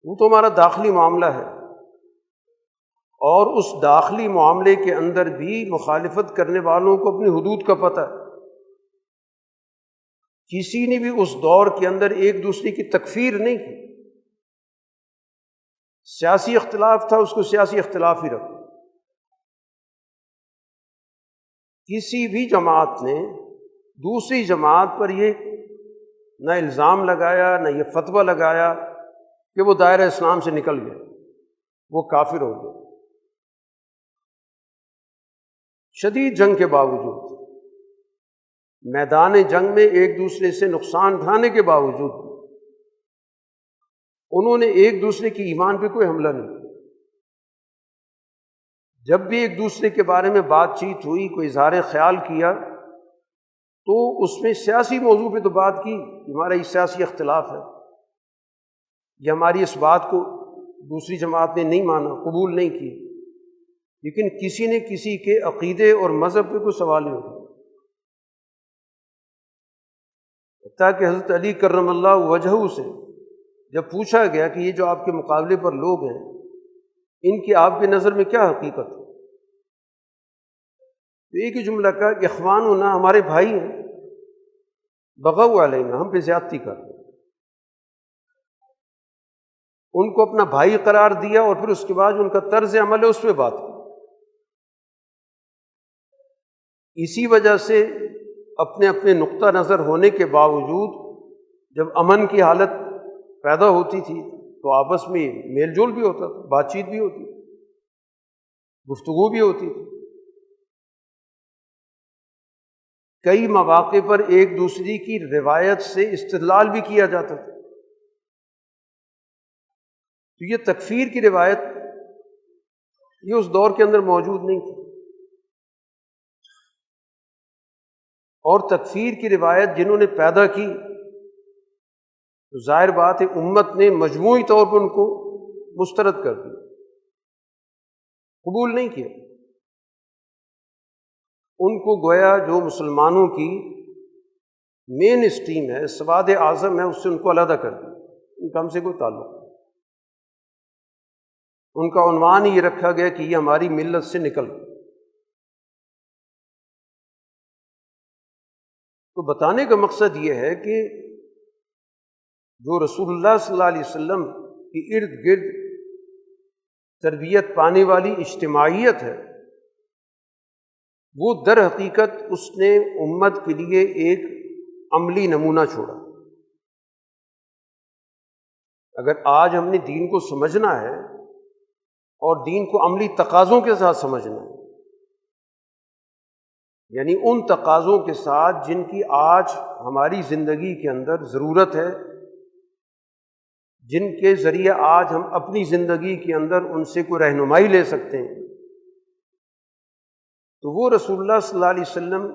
وہ تو ہمارا داخلی معاملہ ہے، اور اس داخلی معاملے کے اندر بھی مخالفت کرنے والوں کو اپنی حدود کا پتہ ہے۔ کسی نے بھی اس دور کے اندر ایک دوسرے کی تکفیر نہیں کی۔ سیاسی اختلاف تھا، اس کو سیاسی اختلاف ہی رکھو۔ کسی بھی جماعت نے دوسری جماعت پر یہ نہ الزام لگایا، نہ یہ فتویٰ لگایا کہ وہ دائرہ اسلام سے نکل گئے، وہ کافر ہو گئے۔ شدید جنگ کے باوجود، میدان جنگ میں ایک دوسرے سے نقصان اٹھانے کے باوجود انہوں نے ایک دوسرے کی ایمان پہ کوئی حملہ نہیں کیا۔ جب بھی ایک دوسرے کے بارے میں بات چیت ہوئی، کوئی اظہار خیال کیا، تو اس میں سیاسی موضوع پہ تو بات کی، ہمارا یہ سیاسی اختلاف ہے، یہ ہماری اس بات کو دوسری جماعت نے نہیں مانا، قبول نہیں کی، لیکن کسی نے کسی کے عقیدے اور مذہب پہ کوئی سوال نہیں اٹھایا۔ حتیٰ کہ حضرت علی کرم اللہ وجہہ سے جب پوچھا گیا کہ یہ جو آپ کے مقابلے پر لوگ ہیں، ان کی آپ کی نظر میں کیا حقیقت ہے، تو ایک ہی جملہ کہا کہ اخواننا، ہمارے بھائی ہیں، بغوا علینا، ہم پہ زیادتی کر رہے ہیں۔ ان کو اپنا بھائی قرار دیا، اور پھر اس کے بعد ان کا طرز عمل ہے اس پہ بات کی۔ اسی وجہ سے اپنے اپنے نقطہ نظر ہونے کے باوجود جب امن کی حالت پیدا ہوتی تھی تو آپس میں میل جول بھی ہوتا تھا، بات چیت بھی ہوتی تھی، گفتگو بھی ہوتی تھی، کئی مواقع پر ایک دوسرے کی روایت سے استدلال بھی کیا جاتا تھا۔ تو یہ تکفیر کی روایت یہ اس دور کے اندر موجود نہیں تھی، اور تکفیر کی روایت جنہوں نے پیدا کی تو ظاہر بات ہے امت نے مجموعی طور پر ان کو مسترد کر دیا، قبول نہیں کیا۔ ان کو گویا جو مسلمانوں کی مین اسٹریم ہے، سواد اعظم ہے، اس سے ان کو علیحدہ کر دیا، ان کا ہم سے کوئی تعلق نہیں۔ ان کا عنوان ہی یہ رکھا گیا کہ یہ ہماری ملت سے نکل گئے۔ تو بتانے کا مقصد یہ ہے کہ جو رسول اللہ صلی اللہ علیہ وسلم کی ارد گرد تربیت پانے والی اجتماعیت ہے، وہ در حقیقت اس نے امت کے لیے ایک عملی نمونہ چھوڑا۔ اگر آج ہم نے دین کو سمجھنا ہے اور دین کو عملی تقاضوں کے ساتھ سمجھنا ہے، یعنی ان تقاضوں کے ساتھ جن کی آج ہماری زندگی کے اندر ضرورت ہے، جن کے ذریعے آج ہم اپنی زندگی کے اندر ان سے کوئی رہنمائی لے سکتے ہیں، تو وہ رسول اللہ صلی اللہ علیہ وسلم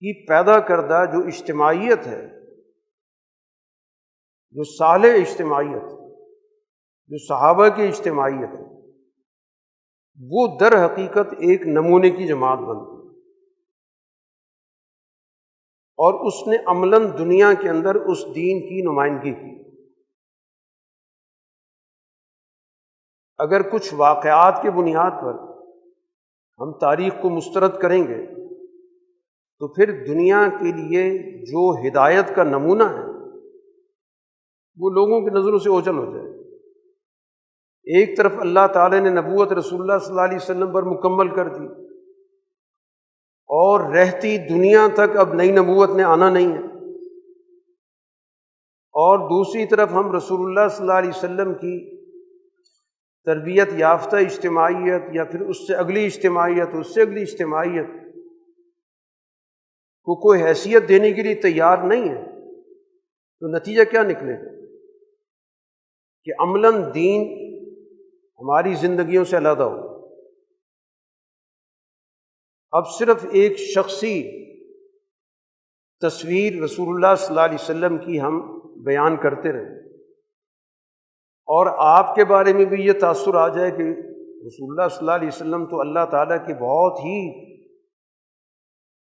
کی پیدا کردہ جو اجتماعیت ہے، جو صالح اجتماعیت، جو صحابہ کی اجتماعیت ہے، وہ در حقیقت ایک نمونے کی جماعت بنتی ہے، اور اس نے عملاً دنیا کے اندر اس دین کی نمائندگی کی۔ اگر کچھ واقعات کی بنیاد پر ہم تاریخ کو مسترد کریں گے تو پھر دنیا کے لیے جو ہدایت کا نمونہ ہے وہ لوگوں کی نظروں سے اوجھل ہو جائے۔ ایک طرف اللہ تعالیٰ نے نبوت رسول اللہ صلی اللہ علیہ وسلم پر مکمل کر دی، اور رہتی دنیا تک اب نئی نبوت نے آنا نہیں ہے، اور دوسری طرف ہم رسول اللہ صلی اللہ علیہ وسلم کی تربیت یافتہ اجتماعیت، یا پھر اس سے اگلی اجتماعیت، اس سے اگلی اجتماعیت کو کوئی حیثیت دینے کے لیے تیار نہیں ہے، تو نتیجہ کیا نکلے گا کہ عملاً دین ہماری زندگیوں سے علیحدہ ہو۔ اب صرف ایک شخصی تصویر رسول اللہ صلی اللہ علیہ وسلم کی ہم بیان کرتے رہیں، اور آپ کے بارے میں بھی یہ تاثر آ جائے کہ رسول اللہ صلی اللہ علیہ وسلم تو اللہ تعالیٰ کے بہت ہی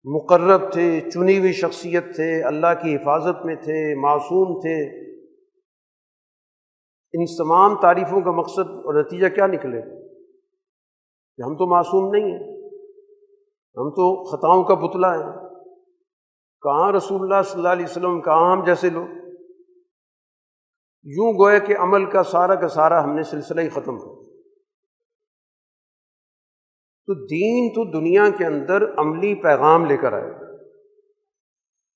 مقرب تھے، چنی ہوئی شخصیت تھے، اللہ کی حفاظت میں تھے، معصوم تھے، ان تمام تعریفوں کا مقصد اور نتیجہ کیا نکلے کہ ہم تو معصوم نہیں ہیں، ہم تو خطاؤں کا پتلا ہیں، کہاں رسول اللہ صلی اللہ علیہ وسلم، کہاں ہم جیسے لوگ۔ یوں گویا کہ عمل کا سارا ہم نے سلسلہ ہی ختم کر۔ تو دین تو دنیا کے اندر عملی پیغام لے کر آئے۔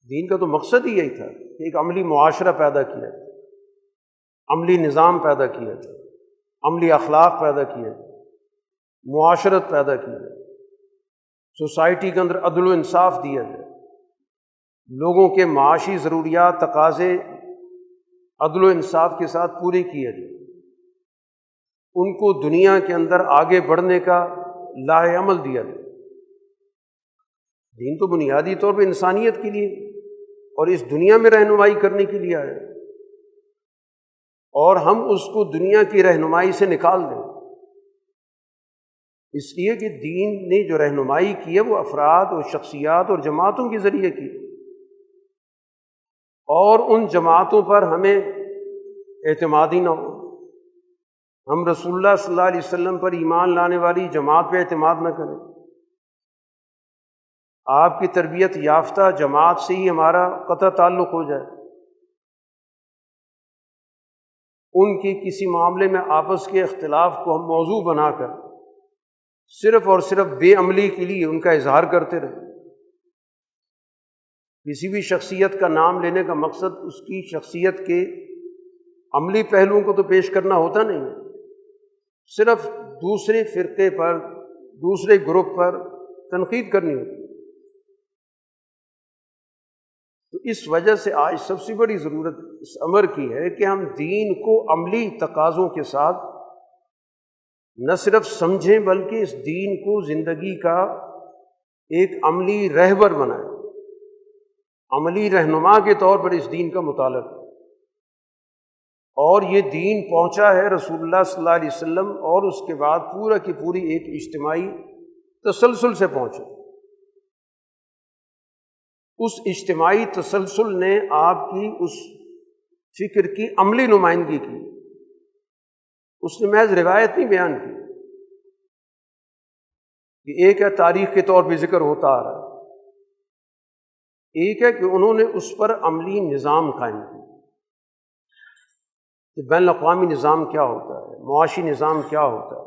دین کا تو مقصد ہی یہی تھا کہ ایک عملی معاشرہ پیدا کیا جائے، عملی نظام پیدا کیا جائے، عملی اخلاق پیدا کیا جائے، معاشرت پیدا کی جائے، سوسائٹی کے اندر عدل و انصاف دیا جائے، لوگوں کے معاشی ضروریات تقاضے عدل و انصاف کے ساتھ پورے کیے جائیں، ان کو دنیا کے اندر آگے بڑھنے کا لاہ عمل دیا جائے۔ دین تو بنیادی طور پہ انسانیت کے لیے اور اس دنیا میں رہنمائی کرنے کے لیے آیا، اور ہم اس کو دنیا کی رہنمائی سے نکال دیں، اس لیے کہ دین نے جو رہنمائی کی ہے وہ افراد اور شخصیات اور جماعتوں کے ذریعے کی، اور ان جماعتوں پر ہمیں اعتماد ہی نہ ہو، ہم رسول اللہ صلی اللہ علیہ وسلم پر ایمان لانے والی جماعت پہ اعتماد نہ کریں، آپ کی تربیت یافتہ جماعت سے ہی ہمارا قطع تعلق ہو جائے، ان کی کسی معاملے میں آپس کے اختلاف کو ہم موضوع بنا کر صرف اور صرف بے عملی کے لیے ان کا اظہار کرتے رہیں۔ کسی بھی شخصیت کا نام لینے کا مقصد اس کی شخصیت کے عملی پہلوؤں کو تو پیش کرنا ہوتا نہیں ہے، صرف دوسرے فرقے پر، دوسرے گروپ پر تنقید کرنی ہوتی ہے۔ تو اس وجہ سے آج سب سے بڑی ضرورت اس امر کی ہے کہ ہم دین کو عملی تقاضوں کے ساتھ نہ صرف سمجھیں بلکہ اس دین کو زندگی کا ایک عملی رہبر بنائیں، عملی رہنما کے طور پر اس دین کا مطالعہ کریں۔ اور یہ دین پہنچا ہے رسول اللہ صلی اللہ علیہ وسلم، اور اس کے بعد پورا کی پوری ایک اجتماعی تسلسل سے پہنچا۔ اس اجتماعی تسلسل نے آپ کی اس فکر کی عملی نمائندگی کی، اس نے محض روایت نہیں بیان کی کہ ایک ہے تاریخ کے طور پہ ذکر ہوتا آ رہا ہے، ایک ہے کہ انہوں نے اس پر عملی نظام قائم کیا کہ بین الاقوامی نظام کیا ہوتا ہے، معاشی نظام کیا ہوتا ہے،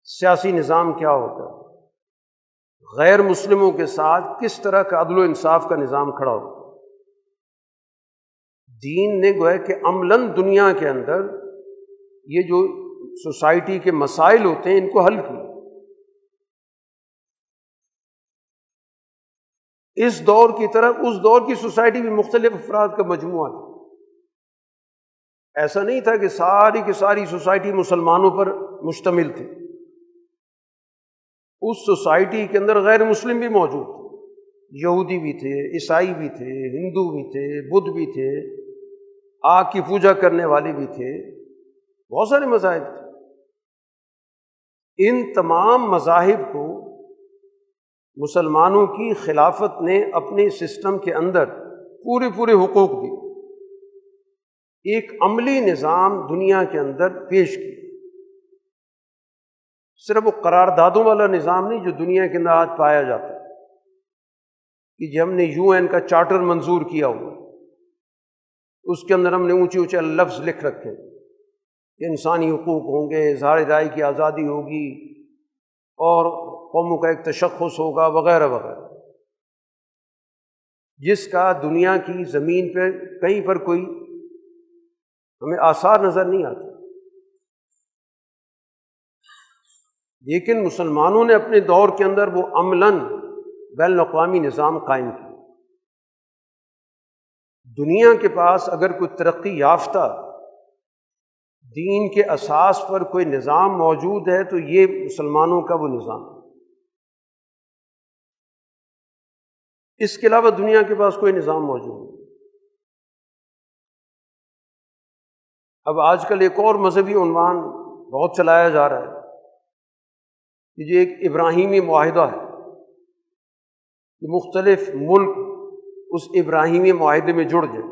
سیاسی نظام کیا ہوتا ہے، غیر مسلموں کے ساتھ کس طرح کا عدل و انصاف کا نظام کھڑا ہوتا ہے۔ دین نے گویا کہ عملاً دنیا کے اندر یہ جو سوسائٹی کے مسائل ہوتے ہیں ان کو حل کیا۔ اس دور کی طرح اس دور کی سوسائٹی بھی مختلف افراد کا مجموعہ تھا، ایسا نہیں تھا کہ ساری کی ساری سوسائٹی مسلمانوں پر مشتمل تھی، اس سوسائٹی کے اندر غیر مسلم بھی موجود تھے، یہودی بھی تھے، عیسائی بھی تھے، ہندو بھی تھے، بدھ بھی تھے، آگ کی پوجا کرنے والے بھی تھے، بہت سارے مذاہب تھے۔ ان تمام مذاہب کو مسلمانوں کی خلافت نے اپنے سسٹم کے اندر پورے حقوق دی، ایک عملی نظام دنیا کے اندر پیش کی، صرف وہ قراردادوں والا نظام نہیں جو دنیا کے اندر آج پایا جاتا ہے کہ جب ہم نے UN کا چارٹر منظور کیا ہوا، اس کے اندر ہم نے اونچے لفظ لکھ رکھے کہ انسانی حقوق ہوں گے، اظہار رائے کی آزادی ہوگی، اور قوموں کا ایک تشخص ہوگا، وغیرہ وغیرہ، جس کا دنیا کی زمین پہ کہیں پر کوئی ہمیں آثار نظر نہیں آتے۔ لیکن مسلمانوں نے اپنے دور کے اندر وہ عملاً بین الاقوامی نظام قائم کیا۔ دنیا کے پاس اگر کوئی ترقی یافتہ دین کے اساس پر کوئی نظام موجود ہے تو یہ مسلمانوں کا وہ نظام ہے، اس کے علاوہ دنیا کے پاس کوئی نظام موجود نہیں۔ اب آج کل ایک اور مذہبی عنوان بہت چلایا جا رہا ہے کہ یہ ایک ابراہیمی معاہدہ ہے، کہ مختلف ملک اس ابراہیمی معاہدے میں جڑ جائیں۔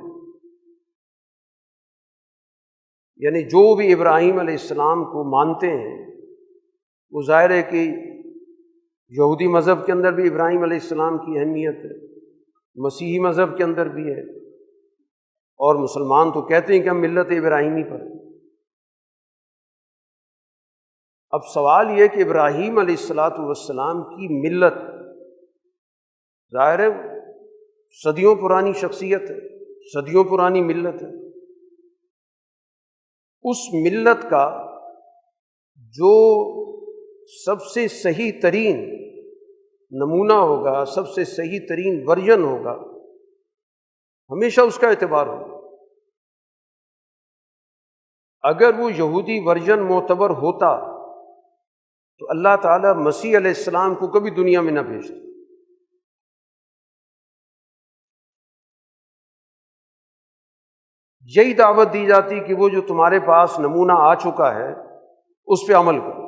یعنی جو بھی ابراہیم علیہ السلام کو مانتے ہیں، وہ ظاہر ہے کہ یہودی مذہب کے اندر بھی ابراہیم علیہ السلام کی اہمیت ہے، مسیحی مذہب کے اندر بھی ہے، اور مسلمان تو کہتے ہیں کہ ہم ملت ابراہیمی پر ہیں۔ اب سوال یہ کہ ابراہیم علیہ السلام کی ملت ظاہر ہے صدیوں پرانی شخصیت ہے، صدیوں پرانی ملت ہے، اس ملت کا جو سب سے صحیح ترین نمونہ ہوگا، سب سے صحیح ترین ورژن ہوگا، ہمیشہ اس کا اعتبار ہوگا۔ اگر وہ یہودی ورژن معتبر ہوتا تو اللہ تعالیٰ مسیح علیہ السلام کو کبھی دنیا میں نہ بھیجتا۔ یہی دعوت دی جاتی کہ وہ جو تمہارے پاس نمونہ آ چکا ہے اس پہ عمل کرو۔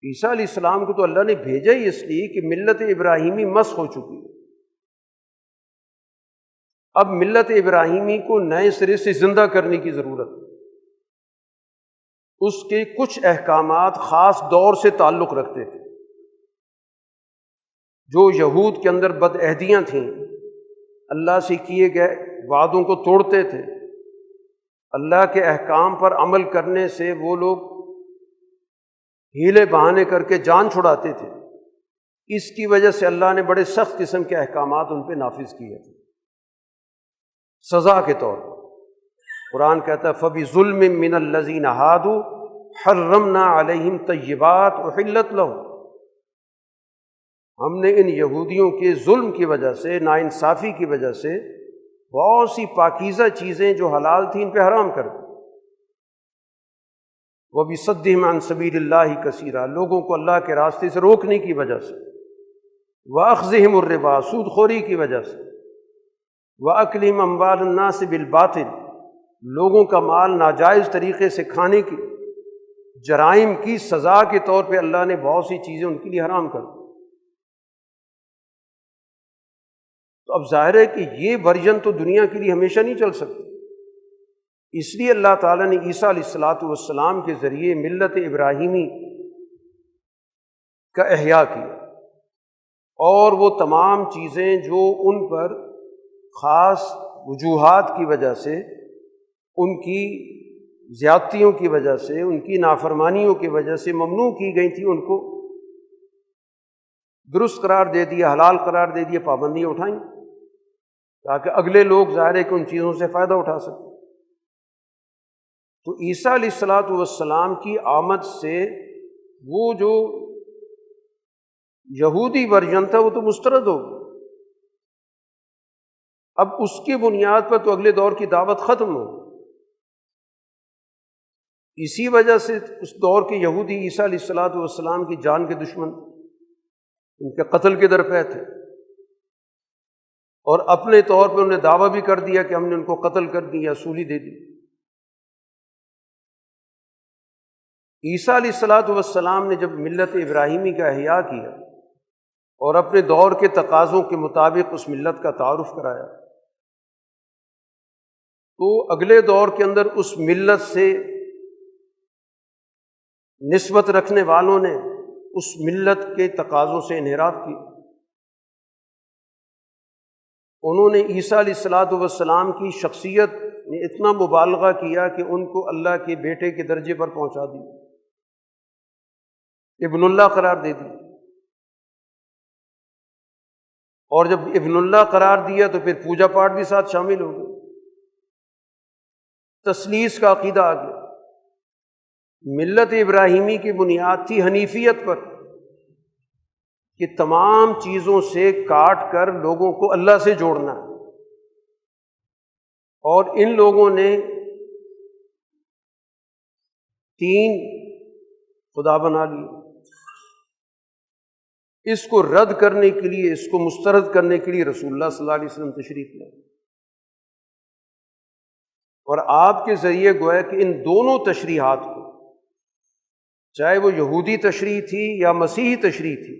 عیسیٰ علیہ السلام کو تو اللہ نے بھیجا ہی اس لیے کہ ملت ابراہیمی مسخ ہو چکی ہے، اب ملت ابراہیمی کو نئے سرے سے زندہ کرنے کی ضرورت ہے۔ اس کے کچھ احکامات خاص دور سے تعلق رکھتے تھے، جو یہود کے اندر بدعہدیاں تھیں، اللہ سے کیے گئے وعدوں کو توڑتے تھے، اللہ کے احکام پر عمل کرنے سے وہ لوگ ہیلے بہانے کر کے جان چھڑاتے تھے، اس کی وجہ سے اللہ نے بڑے سخت قسم کے احکامات ان پہ نافذ کیے تھے سزا کے طور پر۔ قرآن کہتا ہے فَبِظُلْمٍ مِّنَ الَّذِينَ هَادُوا حَرَّمْنَا عَلَيْهِمْ طَيِّبَاتٍ أُحِلَّتْ لَهُمْ، ہم نے ان یہودیوں کے ظلم کی وجہ سے، ناانصافی کی وجہ سے بہت سی پاکیزہ چیزیں جو حلال تھیں ان پہ حرام کر دی۔ وَبِصَدِّهِمْ عَنْ سَبِيلِ اللَّهِ كَثِيرًا، لوگوں کو اللہ کے راستے سے روکنے کی وجہ سے، وَأَخْذِهِمُ الرِّبَا، سود خوری کی وجہ سے، وَأَكْلِهِمْ أَمْوَالَ النَّاسِ بِالْبَاطِلِ، لوگوں کا مال ناجائز طریقے سے کھانے کی جرائم کی سزا کے طور پہ اللہ نے بہت سی چیزیں ان کے لیے حرام کر دی۔ تو اب ظاہر ہے کہ یہ ورژن تو دنیا کے لیے ہمیشہ نہیں چل سکتی، اس لیے اللہ تعالیٰ نے عیسیٰ علیہ السلام کے ذریعے ملت ابراہیمی کا احیاء کیا، اور وہ تمام چیزیں جو ان پر خاص وجوہات کی وجہ سے، ان کی زیادتیوں کی وجہ سے، ان کی نافرمانیوں کی وجہ سے ممنوع کی گئی تھی، ان کو درست قرار دے دیا، حلال قرار دے دیا، پابندیاں اٹھائیں تاکہ اگلے لوگ ظاہر ہے کہ ان چیزوں سے فائدہ اٹھا سکیں۔ تو عیسیٰ علیہ السلام کی آمد سے وہ جو یہودی ورژن تھا وہ تو مسترد ہو گیا، اب اس کی بنیاد پر تو اگلے دور کی دعوت ختم ہو۔ اسی وجہ سے اس دور کے یہودی عیسیٰ علیہ السلام کی جان کے دشمن، ان کے قتل کے درپے تھے، اور اپنے طور پر انہیں دعویٰ بھی کر دیا کہ ہم نے ان کو قتل کر دیا، سولی دے دی۔ عیسیٰ علیہ السلام نے جب ملت ابراہیمی کا احیاء کیا اور اپنے دور کے تقاضوں کے مطابق اس ملت کا تعارف کرایا، تو اگلے دور کے اندر اس ملت سے نسبت رکھنے والوں نے اس ملت کے تقاضوں سے انحراف کی۔ انہوں نے عیسیٰ علیہ السلام کی شخصیت میں اتنا مبالغہ کیا کہ ان کو اللہ کے بیٹے کے درجے پر پہنچا دیا، ابن اللہ قرار دے دیا، اور جب ابن اللہ قرار دیا تو پھر پوجا پاٹ بھی ساتھ شامل ہو گئے، تثلیث کا عقیدہ آ گیا۔ ملت ابراہیمی کی بنیاد تھی حنیفیت پر، کہ تمام چیزوں سے کاٹ کر لوگوں کو اللہ سے جوڑنا ہے، اور ان لوگوں نے تین خدا بنا لیے۔ اس کو رد کرنے کے لیے، اس کو مسترد کرنے کے لیے رسول اللہ صلی اللہ علیہ وسلم تشریف لائے، اور آپ کے ذریعے گویا کہ ان دونوں تشریحات کو، چاہے وہ یہودی تشریح تھی یا مسیحی تشریح تھی،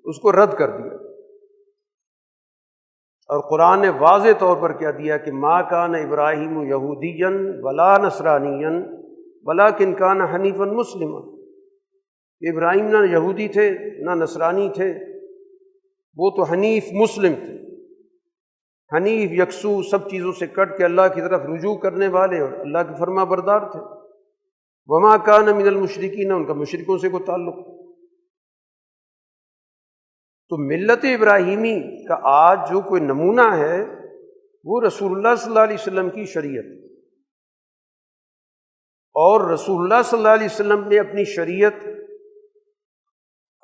اس کو رد کر دیا۔ اور قرآن نے واضح طور پر کیا دیا کہ ما کان ابراہیم یہودیا ولا نصرانیا ولکن کان حنیفا مسلما، ابراہیم نہ یہودی تھے نہ نصرانی تھے، وہ تو حنیف مسلم تھے، حنیف یکسو سب چیزوں سے کٹ کے اللہ کی طرف رجوع کرنے والے اور اللہ کے فرما بردار تھے۔ وما کان من المشرکین، ان کا مشرکوں سے کوئی تعلق۔ تو ملت ابراہیمی کا آج جو کوئی نمونہ ہے وہ رسول اللہ صلی اللہ علیہ وسلم کی شریعت، اور رسول اللہ صلی اللہ علیہ وسلم نے اپنی شریعت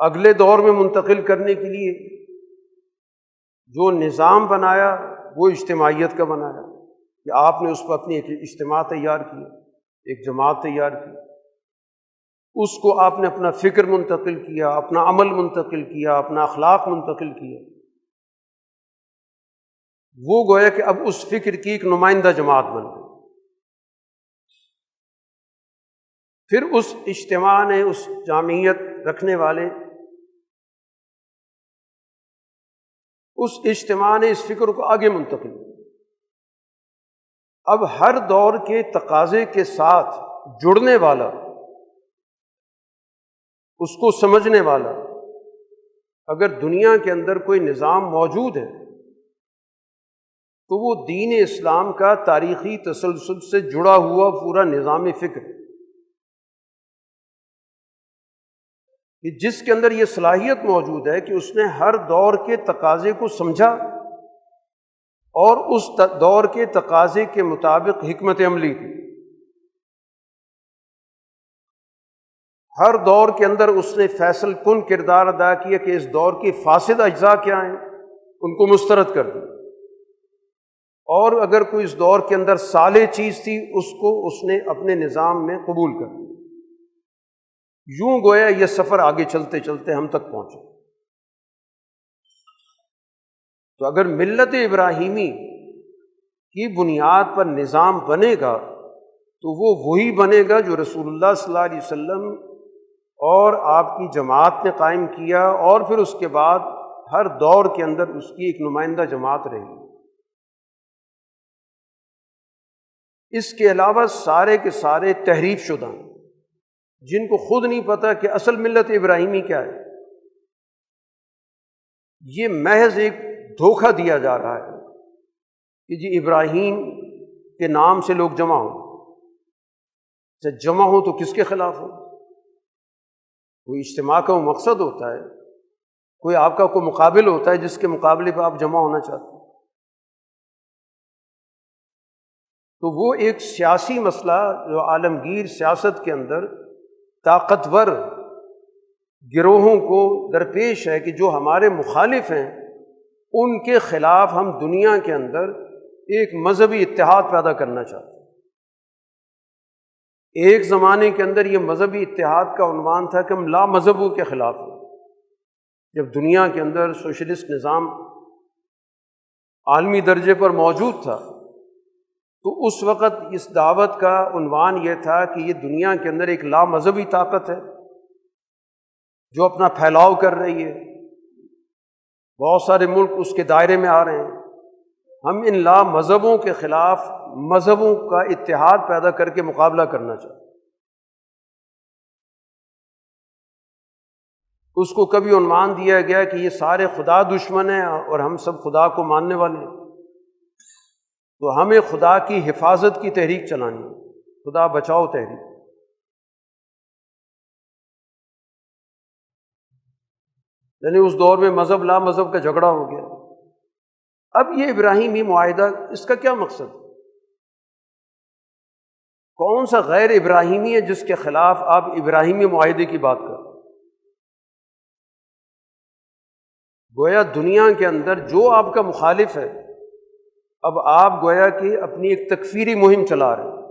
اگلے دور میں منتقل کرنے کے لیے جو نظام بنایا وہ اجتماعیت کا بنایا، کہ آپ نے اس پر اپنی ایک اجتماع تیار کیا، ایک جماعت تیار کی، اس کو آپ نے اپنا فکر منتقل کیا، اپنا عمل منتقل کیا، اپنا اخلاق منتقل کیا۔ وہ گویا کہ اب اس فکر کی ایک نمائندہ جماعت بن گئی۔ پھر اس اجتماع نے، اس جامعیت رکھنے والے، اس اجتماع نے اس فکر کو آگے منتقل کیا۔ اب ہر دور کے تقاضے کے ساتھ جڑنے والا، اس کو سمجھنے والا، اگر دنیا کے اندر کوئی نظام موجود ہے تو وہ دین اسلام کا تاریخی تسلسل سے جڑا ہوا پورا نظام فکر، کہ جس کے اندر یہ صلاحیت موجود ہے کہ اس نے ہر دور کے تقاضے کو سمجھا اور اس دور کے تقاضے کے مطابق حکمت عملی کی۔ ہر دور کے اندر اس نے فیصل کن کردار ادا کیا کہ اس دور کے فاسد اجزاء کیا ہیں، ان کو مسترد کر دیا، اور اگر کوئی اس دور کے اندر صالح چیز تھی اس کو اس نے اپنے نظام میں قبول کر دیا۔ یوں گویا یہ سفر آگے چلتے چلتے ہم تک پہنچا۔ تو اگر ملت ابراہیمی کی بنیاد پر نظام بنے گا تو وہ وہی بنے گا جو رسول اللہ صلی اللہ علیہ وسلم اور آپ کی جماعت نے قائم کیا، اور پھر اس کے بعد ہر دور کے اندر اس کی ایک نمائندہ جماعت رہی۔ اس کے علاوہ سارے کے سارے تحریف شدہ ہیں، جن کو خود نہیں پتہ کہ اصل ملت ابراہیمی کیا ہے۔ یہ محض ایک دھوکہ دیا جا رہا ہے کہ جی ابراہیم کے نام سے لوگ جمع ہوں، جب جمع ہوں تو کس کے خلاف ہوں؟ کوئی اجتماع کا وہ مقصد ہوتا ہے، کوئی آپ کا کوئی مقابل ہوتا ہے جس کے مقابلے پہ آپ جمع ہونا چاہتے ہیں۔ تو وہ ایک سیاسی مسئلہ جو عالمگیر سیاست کے اندر طاقتور گروہوں کو درپیش ہے کہ جو ہمارے مخالف ہیں ان کے خلاف ہم دنیا کے اندر ایک مذہبی اتحاد پیدا کرنا چاہتے ہیں۔ ایک زمانے کے اندر یہ مذہبی اتحاد کا عنوان تھا کہ ہم لا مذہبوں کے خلاف ہیں۔ جب دنیا کے اندر سوشلسٹ نظام عالمی درجے پر موجود تھا تو اس وقت اس دعوت کا عنوان یہ تھا کہ یہ دنیا کے اندر ایک لا مذہبی طاقت ہے جو اپنا پھیلاؤ کر رہی ہے، بہت سارے ملک اس کے دائرے میں آ رہے ہیں، ہم ان لا مذہبوں کے خلاف مذہبوں کا اتحاد پیدا کر کے مقابلہ کرنا چاہتے ہیں۔ اس کو کبھی عنوان دیا گیا کہ یہ سارے خدا دشمن ہیں اور ہم سب خدا کو ماننے والے ہیں، تو ہمیں خدا کی حفاظت کی تحریک چلانی ہے، خدا بچاؤ تحریک۔ یعنی اس دور میں مذہب لا مذہب کا جھگڑا ہو گیا۔ اب یہ ابراہیمی معاہدہ، اس کا کیا مقصد؟ کون سا غیر ابراہیمی ہے جس کے خلاف آپ ابراہیمی معاہدے کی بات کریں؟ گویا دنیا کے اندر جو آپ کا مخالف ہے، اب آپ گویا کہ اپنی ایک تکفیری مہم چلا رہے ہیں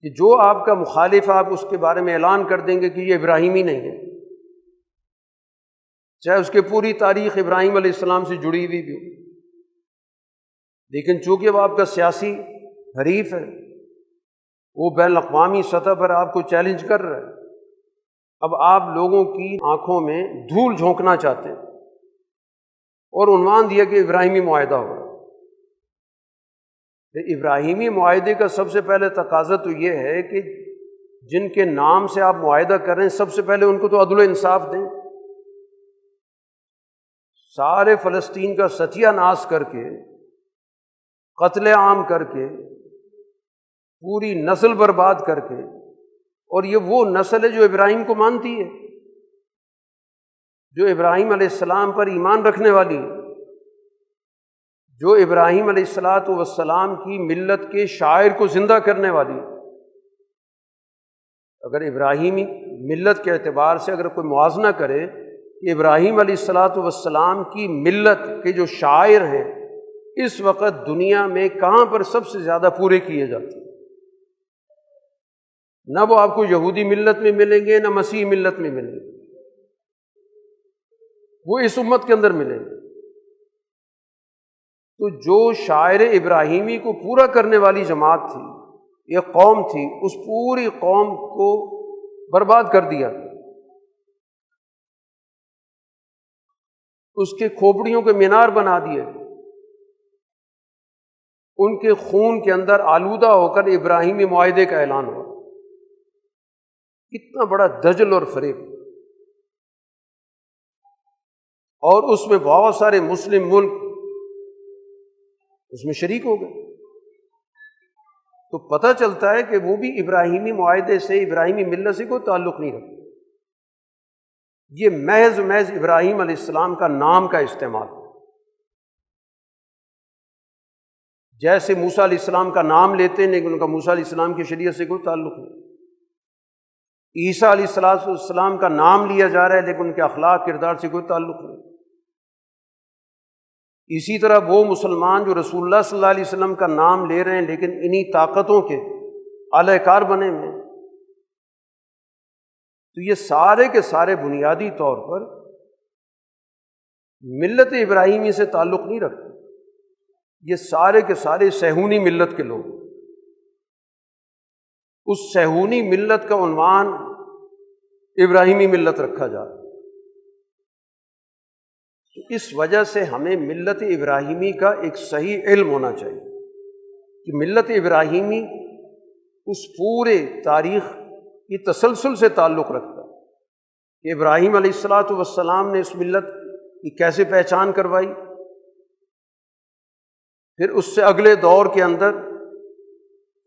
کہ جو آپ کا مخالف ہے آپ اس کے بارے میں اعلان کر دیں گے کہ یہ ابراہیمی نہیں ہے، چاہے اس کی پوری تاریخ ابراہیم علیہ السلام سے جڑی ہوئی بھی ہو، لیکن چونکہ وہ آپ کا سیاسی حریف ہے، وہ بین الاقوامی سطح پر آپ کو چیلنج کر رہا ہے، اب آپ لوگوں کی آنکھوں میں دھول جھونکنا چاہتے ہیں اور عنوان دیا کہ ابراہیمی معاہدہ ہو رہا ہے۔ ابراہیمی معاہدے کا سب سے پہلے تقاضا تو یہ ہے کہ جن کے نام سے آپ معاہدہ کر رہے ہیں سب سے پہلے ان کو تو عدل و انصاف دیں۔ سارے فلسطین کا ستیہ ناش کر کے، قتل عام کر کے، پوری نسل برباد کر کے، اور یہ وہ نسل ہے جو ابراہیم کو مانتی ہے، جو ابراہیم علیہ السلام پر ایمان رکھنے والی ہے، جو ابراہیم علیہ السلام کی ملت کے شاعر کو زندہ کرنے والی ہے۔ اگر ابراہیمی ملت کے اعتبار سے اگر کوئی موازنہ کرے کہ ابراہیم علیہ السلام کی ملت کے جو شاعر ہیں اس وقت دنیا میں کہاں پر سب سے زیادہ پورے کیے جاتے ہیں، نہ وہ آپ کو یہودی ملت میں ملیں گے نہ مسیحی ملت میں ملیں گے، وہ اس امت کے اندر ملیں گے۔ تو جو شاعر ابراہیمی کو پورا کرنے والی جماعت تھی، یہ قوم تھی، اس پوری قوم کو برباد کر دیا، اس کے کھوپڑیوں کے مینار بنا دیے، ان کے خون کے اندر آلودہ ہو کر ابراہیمی معاہدے کا اعلان ہوا۔ کتنا بڑا دجل اور فریب! اور اس میں بہت سارے مسلم ملک اس میں شریک ہو گئے۔ تو پتہ چلتا ہے کہ وہ بھی ابراہیمی معاہدے سے، ابراہیمی ملت سے کوئی تعلق نہیں رکھتے۔ یہ محض ابراہیم علیہ السلام کا نام کا استعمال، جیسے موسیٰ علیہ السلام کا نام لیتے ہیں لیکن ان کا موسیٰ علیہ السلام کی شریعت سے کوئی تعلق نہیں۔ عیسیٰ علیہ السلام کا نام لیا جا رہا ہے لیکن ان کے اخلاق کردار سے کوئی تعلق نہیں۔ اسی طرح وہ مسلمان جو رسول اللہ صلی اللہ علیہ وسلم کا نام لے رہے ہیں لیکن انہی طاقتوں کے اعلی کار بنے ہوئے ہیں، تو یہ سارے کے سارے بنیادی طور پر ملت ابراہیمی سے تعلق نہیں رکھتے۔ یہ سارے کے سارے صہیونی ملت کے لوگ، اس صہیونی ملت کا عنوان ابراہیمی ملت رکھا جاتا ہے۔ تو اس وجہ سے ہمیں ملت ابراہیمی کا ایک صحیح علم ہونا چاہیے کہ ملت ابراہیمی اس پورے تاریخ کی تسلسل سے تعلق رکھتا ہے کہ ابراہیم علیہ السلام نے اس ملت کی کیسے پہچان کروائی، پھر اس سے اگلے دور کے اندر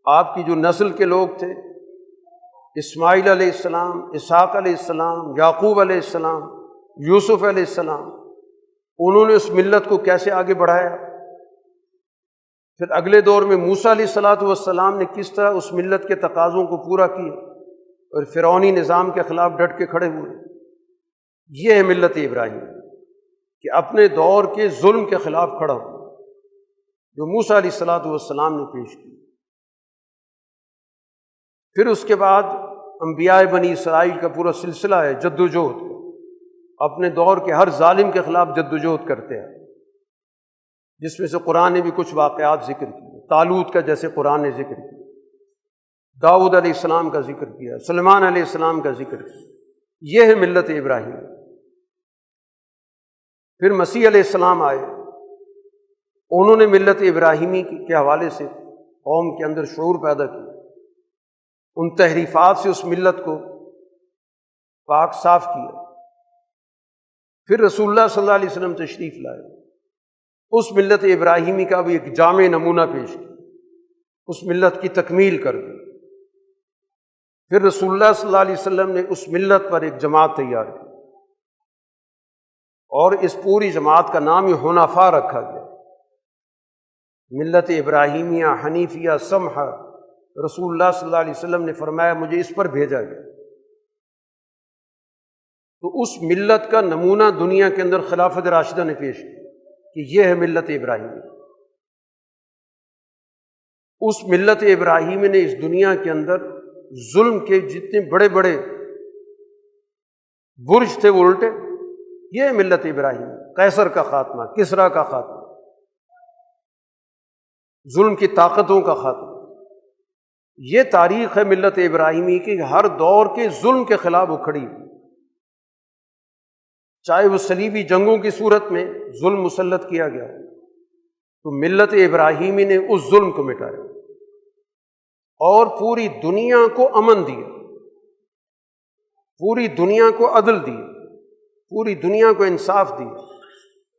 آپ کی جو نسل کے لوگ تھے، اسماعیل علیہ السلام، اسحاق علیہ السلام، یعقوب علیہ السلام، یوسف علیہ السلام، انہوں نے اس ملت کو کیسے آگے بڑھایا۔ پھر اگلے دور میں موسیٰ علیہ السلام نے کس طرح اس ملت کے تقاضوں کو پورا کیا اور فرعونی نظام کے خلاف ڈٹ کے کھڑے ہوئے۔ یہ ہے ملت ابراہیم کہ اپنے دور کے ظلم کے خلاف کھڑا ہو جو موسیٰ علیہ السلام نے پیش کی۔ پھر اس کے بعد انبیاء بنی اسرائیل کا پورا سلسلہ ہے جد و جہد، اپنے دور کے ہر ظالم کے خلاف جد و جہد کرتے ہیں، جس میں سے قرآن نے بھی کچھ واقعات ذکر کیے، طالوت کا جیسے قرآن نے ذکر کیا، داؤد علیہ السلام کا ذکر کیا، سلیمان علیہ السلام کا ذکر کیا۔ یہ ہے ملت ابراہیم۔ پھر مسیح علیہ السلام آئے، انہوں نے ملت ابراہیمی کے حوالے سے قوم کے اندر شعور پیدا کیا، ان تحریفات سے اس ملت کو پاک صاف کیا۔ پھر رسول اللہ صلی اللہ علیہ وسلم تشریف لائے، اس ملت ابراہیمی کا بھی ایک جامع نمونہ پیش کیا، اس ملت کی تکمیل کر دی۔ پھر رسول اللہ صلی اللہ علیہ وسلم نے اس ملت پر ایک جماعت تیار کی اور اس پوری جماعت کا نام ہی حنفاء رکھا گیا، ملت ابراہیمیہ حنیفیہ سمحہ۔ رسول اللہ صلی اللہ علیہ وسلم نے فرمایا مجھے اس پر بھیجا گیا۔ تو اس ملت کا نمونہ دنیا کے اندر خلافت راشدہ نے پیش کیا کہ یہ ہے ملت ابراہیمی۔ اس ملت ابراہیمی نے اس دنیا کے اندر ظلم کے جتنے بڑے بڑے برج تھے وہ الٹے۔ یہ ہے ملت ابراہیمی، قیصر کا خاتمہ، کسریٰ کا خاتمہ، ظلم کی طاقتوں کا خاتمہ۔ یہ تاریخ ہے ملت ابراہیمی کی، ہر دور کے ظلم کے خلاف وہ کھڑی، چاہے وہ صلیبی جنگوں کی صورت میں ظلم مسلط کیا گیا تو ملت ابراہیمی نے اس ظلم کو مٹایا اور پوری دنیا کو امن دیا، پوری دنیا کو عدل دیا، پوری دنیا کو انصاف دیا،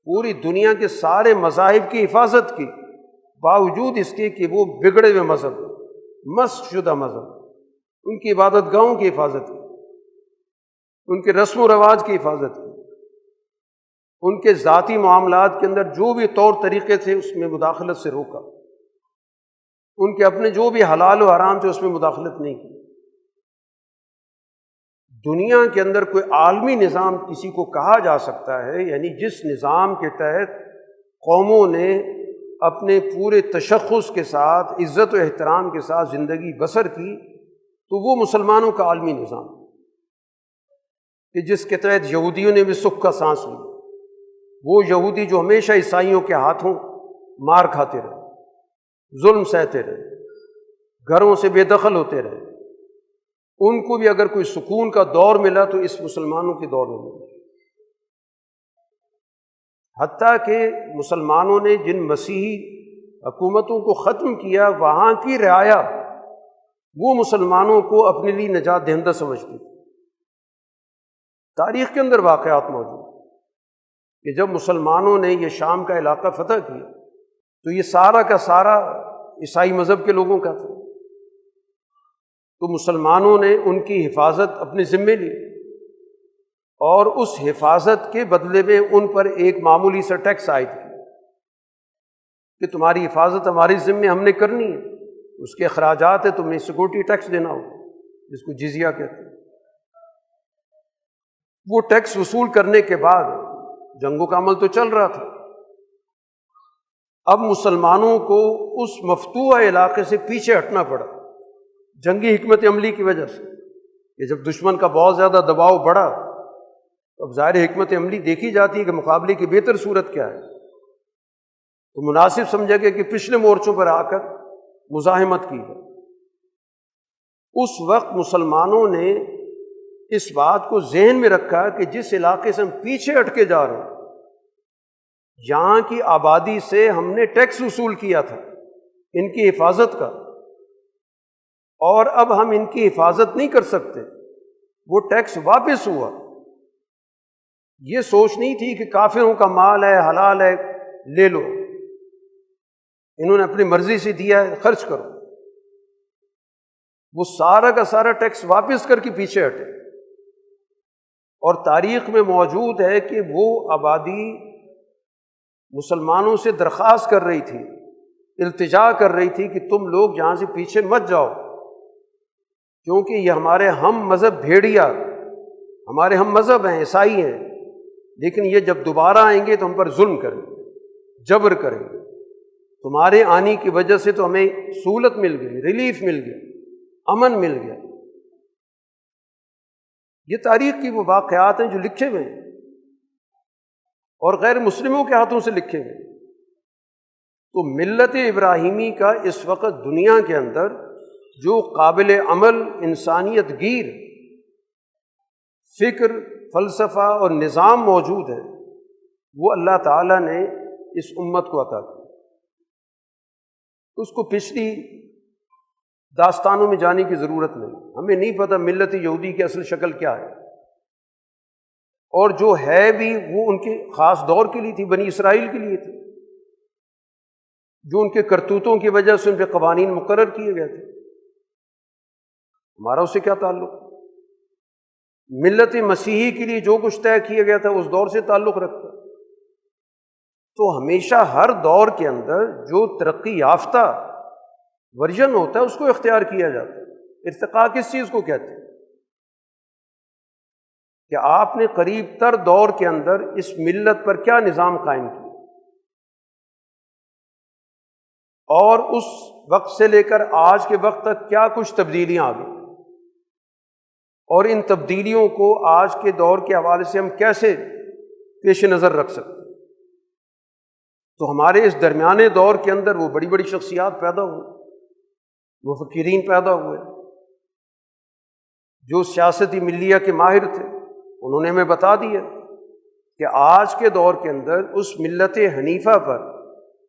پوری دنیا کے سارے مذاہب کی حفاظت کی، باوجود اس کے کہ وہ بگڑے ہوئے مذہب، مسخ شدہ مذہب، ان کی عبادت گاہوں کی حفاظت کی، ان کے رسم و رواج کی حفاظت کی، ان کے ذاتی معاملات کے اندر جو بھی طور طریقے تھے اس میں مداخلت سے روکا، ان کے اپنے جو بھی حلال و حرام تھے اس میں مداخلت نہیں کی۔ دنیا کے اندر کوئی عالمی نظام کسی کو کہا جا سکتا ہے، یعنی جس نظام کے تحت قوموں نے اپنے پورے تشخص کے ساتھ، عزت و احترام کے ساتھ زندگی بسر کی، تو وہ مسلمانوں کا عالمی نظام کہ جس کے تحت یہودیوں نے بھی سکھ کا سانس لی، وہ یہودی جو ہمیشہ عیسائیوں کے ہاتھوں مار کھاتے رہے، ظلم سہتے رہے، گھروں سے بے دخل ہوتے رہے، ان کو بھی اگر کوئی سکون کا دور ملا تو اس مسلمانوں کے دور میں ملا۔ حتیٰ کہ مسلمانوں نے جن مسیحی حکومتوں کو ختم کیا، وہاں کی رعایا وہ مسلمانوں کو اپنے لیے نجات دہندہ سمجھتی تھی۔ تاریخ کے اندر واقعات موجود کہ جب مسلمانوں نے یہ شام کا علاقہ فتح کیا تو یہ سارا کا سارا عیسائی مذہب کے لوگوں کا تھا، تو مسلمانوں نے ان کی حفاظت اپنے ذمے لی اور اس حفاظت کے بدلے میں ان پر ایک معمولی سا ٹیکس عائد کیا کہ تمہاری حفاظت ہماری ذمے، ہم نے کرنی ہے، اس کے اخراجات ہے، تمہیں سیکورٹی ٹیکس دینا ہوگا جس کو جزیہ کہتے ہیں۔ وہ ٹیکس وصول کرنے کے بعد جنگوں کا عمل تو چل رہا تھا، اب مسلمانوں کو اس مفتوح علاقے سے پیچھے ہٹنا پڑا جنگی حکمت عملی کی وجہ سے، کہ جب دشمن کا بہت زیادہ دباؤ بڑھا اب ظاہر حکمت عملی دیکھی جاتی ہے کہ مقابلے کی بہتر صورت کیا ہے، تو مناسب سمجھا گیا کہ پچھلے مورچوں پر آ کر مزاحمت کی ہے۔ اس وقت مسلمانوں نے اس بات کو ذہن میں رکھا کہ جس علاقے سے ہم پیچھے ہٹ کے جا رہے ہیں، یہاں کی آبادی سے ہم نے ٹیکس وصول کیا تھا ان کی حفاظت کا، اور اب ہم ان کی حفاظت نہیں کر سکتے، وہ ٹیکس واپس ہوا۔ یہ سوچ نہیں تھی کہ کافروں کا مال ہے، حلال ہے، لے لو، انہوں نے اپنی مرضی سے دیا ہے، خرچ کرو۔ وہ سارا کا سارا ٹیکس واپس کر کے پیچھے ہٹے، اور تاریخ میں موجود ہے کہ وہ آبادی مسلمانوں سے درخواست کر رہی تھی، التجا کر رہی تھی کہ تم لوگ یہاں سے پیچھے مت جاؤ، کیونکہ یہ ہمارے ہم مذہب بھیڑیا، ہمارے ہم مذہب ہیں، عیسائی ہیں، لیکن یہ جب دوبارہ آئیں گے تو ہم پر ظلم کریں گے، جبر کریں گے، تمہارے آنے کی وجہ سے تو ہمیں سہولت مل گئی، ریلیف مل گیا، امن مل گیا۔ یہ تاریخ کی وہ واقعات ہیں جو لکھے ہوئے ہیں اور غیر مسلموں کے ہاتھوں سے لکھے ہوئے ہیں۔ تو ملت ابراہیمی کا اس وقت دنیا کے اندر جو قابل عمل انسانیت گیر فکر، فلسفہ اور نظام موجود ہے، وہ اللہ تعالیٰ نے اس امت کو عطا کیا۔ اس کو پچھلی داستانوں میں جانے کی ضرورت نہیں، ہمیں نہیں پتہ ملت یہودی کی اصل شکل کیا ہے، اور جو ہے بھی وہ ان کے خاص دور کے لیے تھی، بنی اسرائیل کے لیے تھی، جو ان کے کرتوتوں کی وجہ سے ان پہ قوانین مقرر کیے گئے تھے۔ ہمارا اس سے کیا تعلق؟ ملت مسیحی کے لیے جو کچھ طے کیا گیا تھا اس دور سے تعلق رکھتا۔ تو ہمیشہ ہر دور کے اندر جو ترقی یافتہ ورژن ہوتا ہے اس کو اختیار کیا جاتا ہے۔ ارتقاء کس چیز کو کہتے ہیں؟ کہ آپ نے قریب تر دور کے اندر اس ملت پر کیا نظام قائم کیا، اور اس وقت سے لے کر آج کے وقت تک کیا کچھ تبدیلیاں آ گئی، اور ان تبدیلیوں کو آج کے دور کے حوالے سے ہم کیسے پیش نظر رکھ سکتے ہیں۔ تو ہمارے اس درمیانے دور کے اندر وہ بڑی بڑی شخصیات پیدا ہوئی، مفکرین پیدا ہوئے، جو سیاستی ملیہ کے ماہر تھے، انہوں نے ہمیں بتا دیا کہ آج کے دور کے اندر اس ملت حنیفہ پر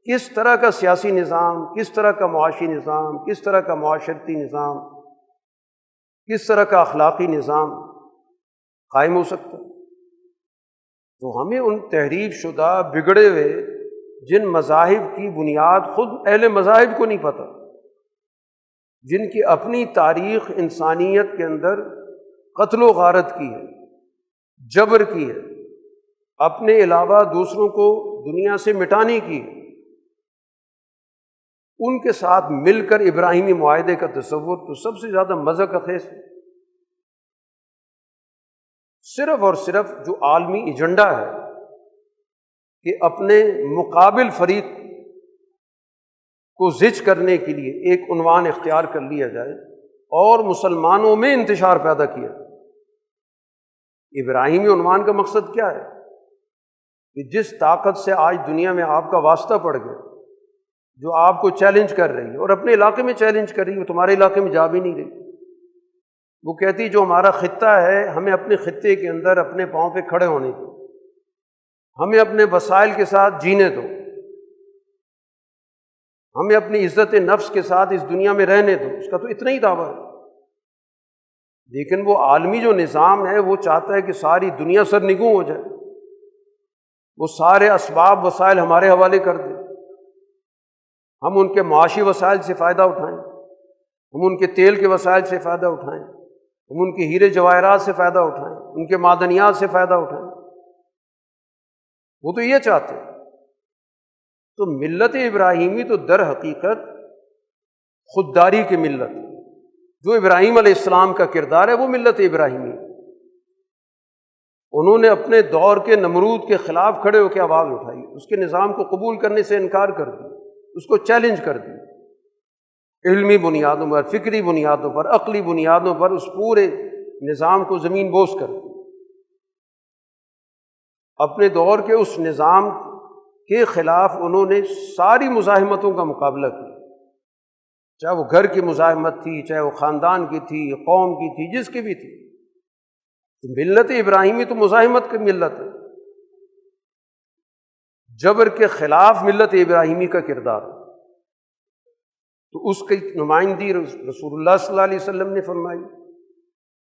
کس طرح کا سیاسی نظام، کس طرح کا معاشی نظام، کس طرح کا معاشرتی نظام، کس طرح کا اخلاقی نظام قائم ہو سکتا ہے۔ تو ہمیں ان تحریف شدہ بگڑے ہوئے جن مذاہب کی بنیاد خود اہل مذاہب کو نہیں پتہ، جن کی اپنی تاریخ انسانیت کے اندر قتل و غارت کی ہے، جبر کی ہے، اپنے علاوہ دوسروں کو دنیا سے مٹانے کی ہے، ان کے ساتھ مل کر ابراہیمی معاہدے کا تصور تو سب سے زیادہ مذاق خیز ہے۔ صرف اور صرف جو عالمی ایجنڈا ہے کہ اپنے مقابل فریق کو زج کرنے کے لیے ایک عنوان اختیار کر لیا جائے اور مسلمانوں میں انتشار پیدا کیا جائے۔ ابراہیمی عنوان کا مقصد کیا ہے کہ جس طاقت سے آج دنیا میں آپ کا واسطہ پڑ گیا، جو آپ کو چیلنج کر رہی ہے اور اپنے علاقے میں چیلنج کر رہی ہے، وہ تمہارے علاقے میں جا بھی نہیں رہی، وہ کہتی جو ہمارا خطہ ہے ہمیں اپنے خطے کے اندر اپنے پاؤں پہ کھڑے ہونے دو، ہمیں اپنے وسائل کے ساتھ جینے دو، ہمیں اپنی عزت نفس کے ساتھ اس دنیا میں رہنے دو، اس کا تو اتنا ہی دعویٰ ہے۔ لیکن وہ عالمی جو نظام ہے وہ چاہتا ہے کہ ساری دنیا سرنگوں ہو جائے، وہ سارے اسباب وسائل ہمارے حوالے کر دیں، ہم ان کے معاشی وسائل سے فائدہ اٹھائیں، ہم ان کے تیل کے وسائل سے فائدہ اٹھائیں، ہم ان کے ہیرے جواہرات سے فائدہ اٹھائیں، ان کے معدنیات سے فائدہ اٹھائیں، وہ تو یہ چاہتے ہیں۔ تو ملت ابراہیمی تو در حقیقت خودداری کی ملت ہے، جو ابراہیم علیہ السلام کا کردار ہے وہ ملت ابراہیمی ہے۔ انہوں نے اپنے دور کے نمرود کے خلاف کھڑے ہو کے آواز اٹھائی، اس کے نظام کو قبول کرنے سے انکار کر دیا، اس کو چیلنج کر دیا، علمی بنیادوں پر، فکری بنیادوں پر، عقلی بنیادوں پر اس پورے نظام کو زمین بوس کر دیا۔ اپنے دور کے اس نظام کے خلاف انہوں نے ساری مزاحمتوں کا مقابلہ کیا، چاہے وہ گھر کی مزاحمت تھی، چاہے وہ خاندان کی تھی، قوم کی تھی، جس کی بھی تھی۔ تو ملت ابراہیمی تو مزاحمت کی ملت ہے، جبر کے خلاف ملت ابراہیمی کا کردار ہے۔ تو اس کی نمائندگی رسول اللہ صلی اللہ علیہ وسلم نے فرمائی،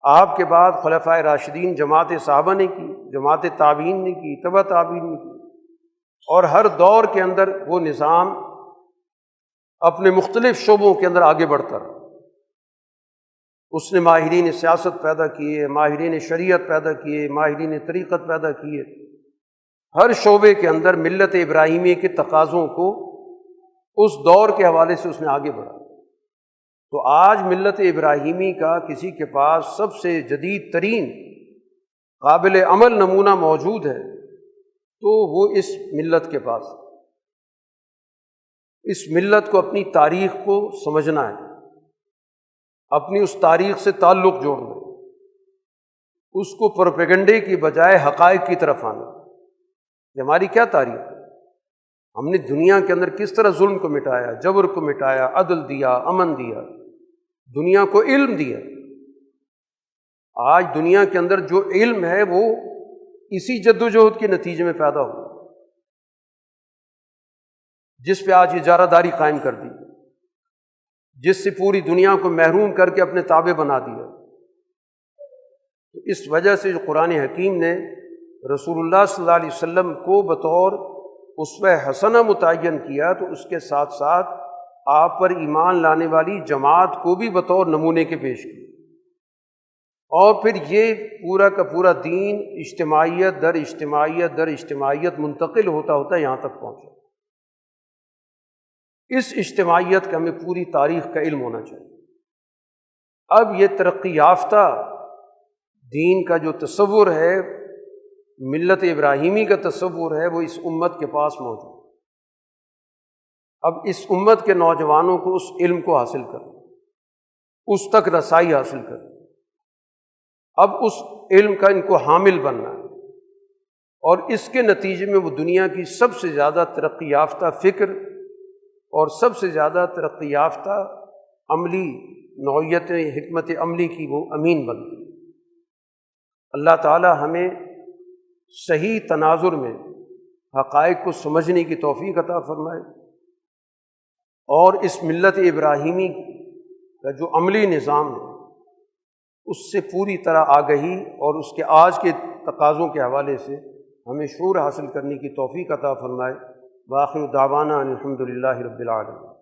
آپ کے بعد خلفائے راشدین جماعت صحابہ نے کی، جماعت تابعین نے کی، تبع تابعین نے کی، اور ہر دور کے اندر وہ نظام اپنے مختلف شعبوں کے اندر آگے بڑھتا رہا۔ اس نے ماہرین سیاست پیدا کیے، ماہرین شریعت پیدا کیے، ماہرین طریقت پیدا کیے، ہر شعبے کے اندر ملت ابراہیمی کے تقاضوں کو اس دور کے حوالے سے اس نے آگے بڑھا۔ تو آج ملت ابراہیمی کا کسی کے پاس سب سے جدید ترین قابل عمل نمونہ موجود ہے تو وہ اس ملت کے پاس ہے۔ اس ملت کو اپنی تاریخ کو سمجھنا ہے، اپنی اس تاریخ سے تعلق جوڑنا ہے، اس کو پروپیگنڈے کی بجائے حقائق کی طرف آنا کہ ہماری کیا تاریخ ہے، ہم نے دنیا کے اندر کس طرح ظلم کو مٹایا، جبر کو مٹایا، عدل دیا، امن دیا، دنیا کو علم دیا۔ آج دنیا کے اندر جو علم ہے وہ اسی جدوجہد کے نتیجے میں پیدا ہوا، جس پہ آج اجارہ داری قائم کر دی، جس سے پوری دنیا کو محروم کر کے اپنے تابع بنا دیا۔ تو اس وجہ سے جو قرآن حکیم نے رسول اللہ صلی اللہ علیہ وسلم کو بطور اسوہ حسنہ متعین کیا، تو اس کے ساتھ ساتھ آپ پر ایمان لانے والی جماعت کو بھی بطور نمونے کے پیش کیا، اور پھر یہ پورا کا پورا دین اجتماعیت در اجتماعیت در اجتماعیت منتقل ہوتا ہوتا یہاں تک پہنچا۔ اس اجتماعیت کا ہمیں پوری تاریخ کا علم ہونا چاہیے۔ اب یہ ترقی یافتہ دین کا جو تصور ہے، ملت ابراہیمی کا تصور ہے، وہ اس امت کے پاس موجود ہے۔ اب اس امت کے نوجوانوں کو اس علم کو حاصل کرنا، اس تک رسائی حاصل کرنا، اب اس علم کا ان کو حامل بننا ہے، اور اس کے نتیجے میں وہ دنیا کی سب سے زیادہ ترقی یافتہ فکر اور سب سے زیادہ ترقی یافتہ عملی نوعیت حکمت عملی کی وہ امین بنتی ہے۔ اللہ تعالی ہمیں صحیح تناظر میں حقائق کو سمجھنے کی توفیق عطا فرمائے، اور اس ملت ابراہیمی کا جو عملی نظام ہے اس سے پوری طرح آگہی اور اس کے آج کے تقاضوں کے حوالے سے ہمیں شعور حاصل کرنے کی توفیق عطا فرمائے۔ وآخر دعوانا ان الحمد للہ رب العالمین۔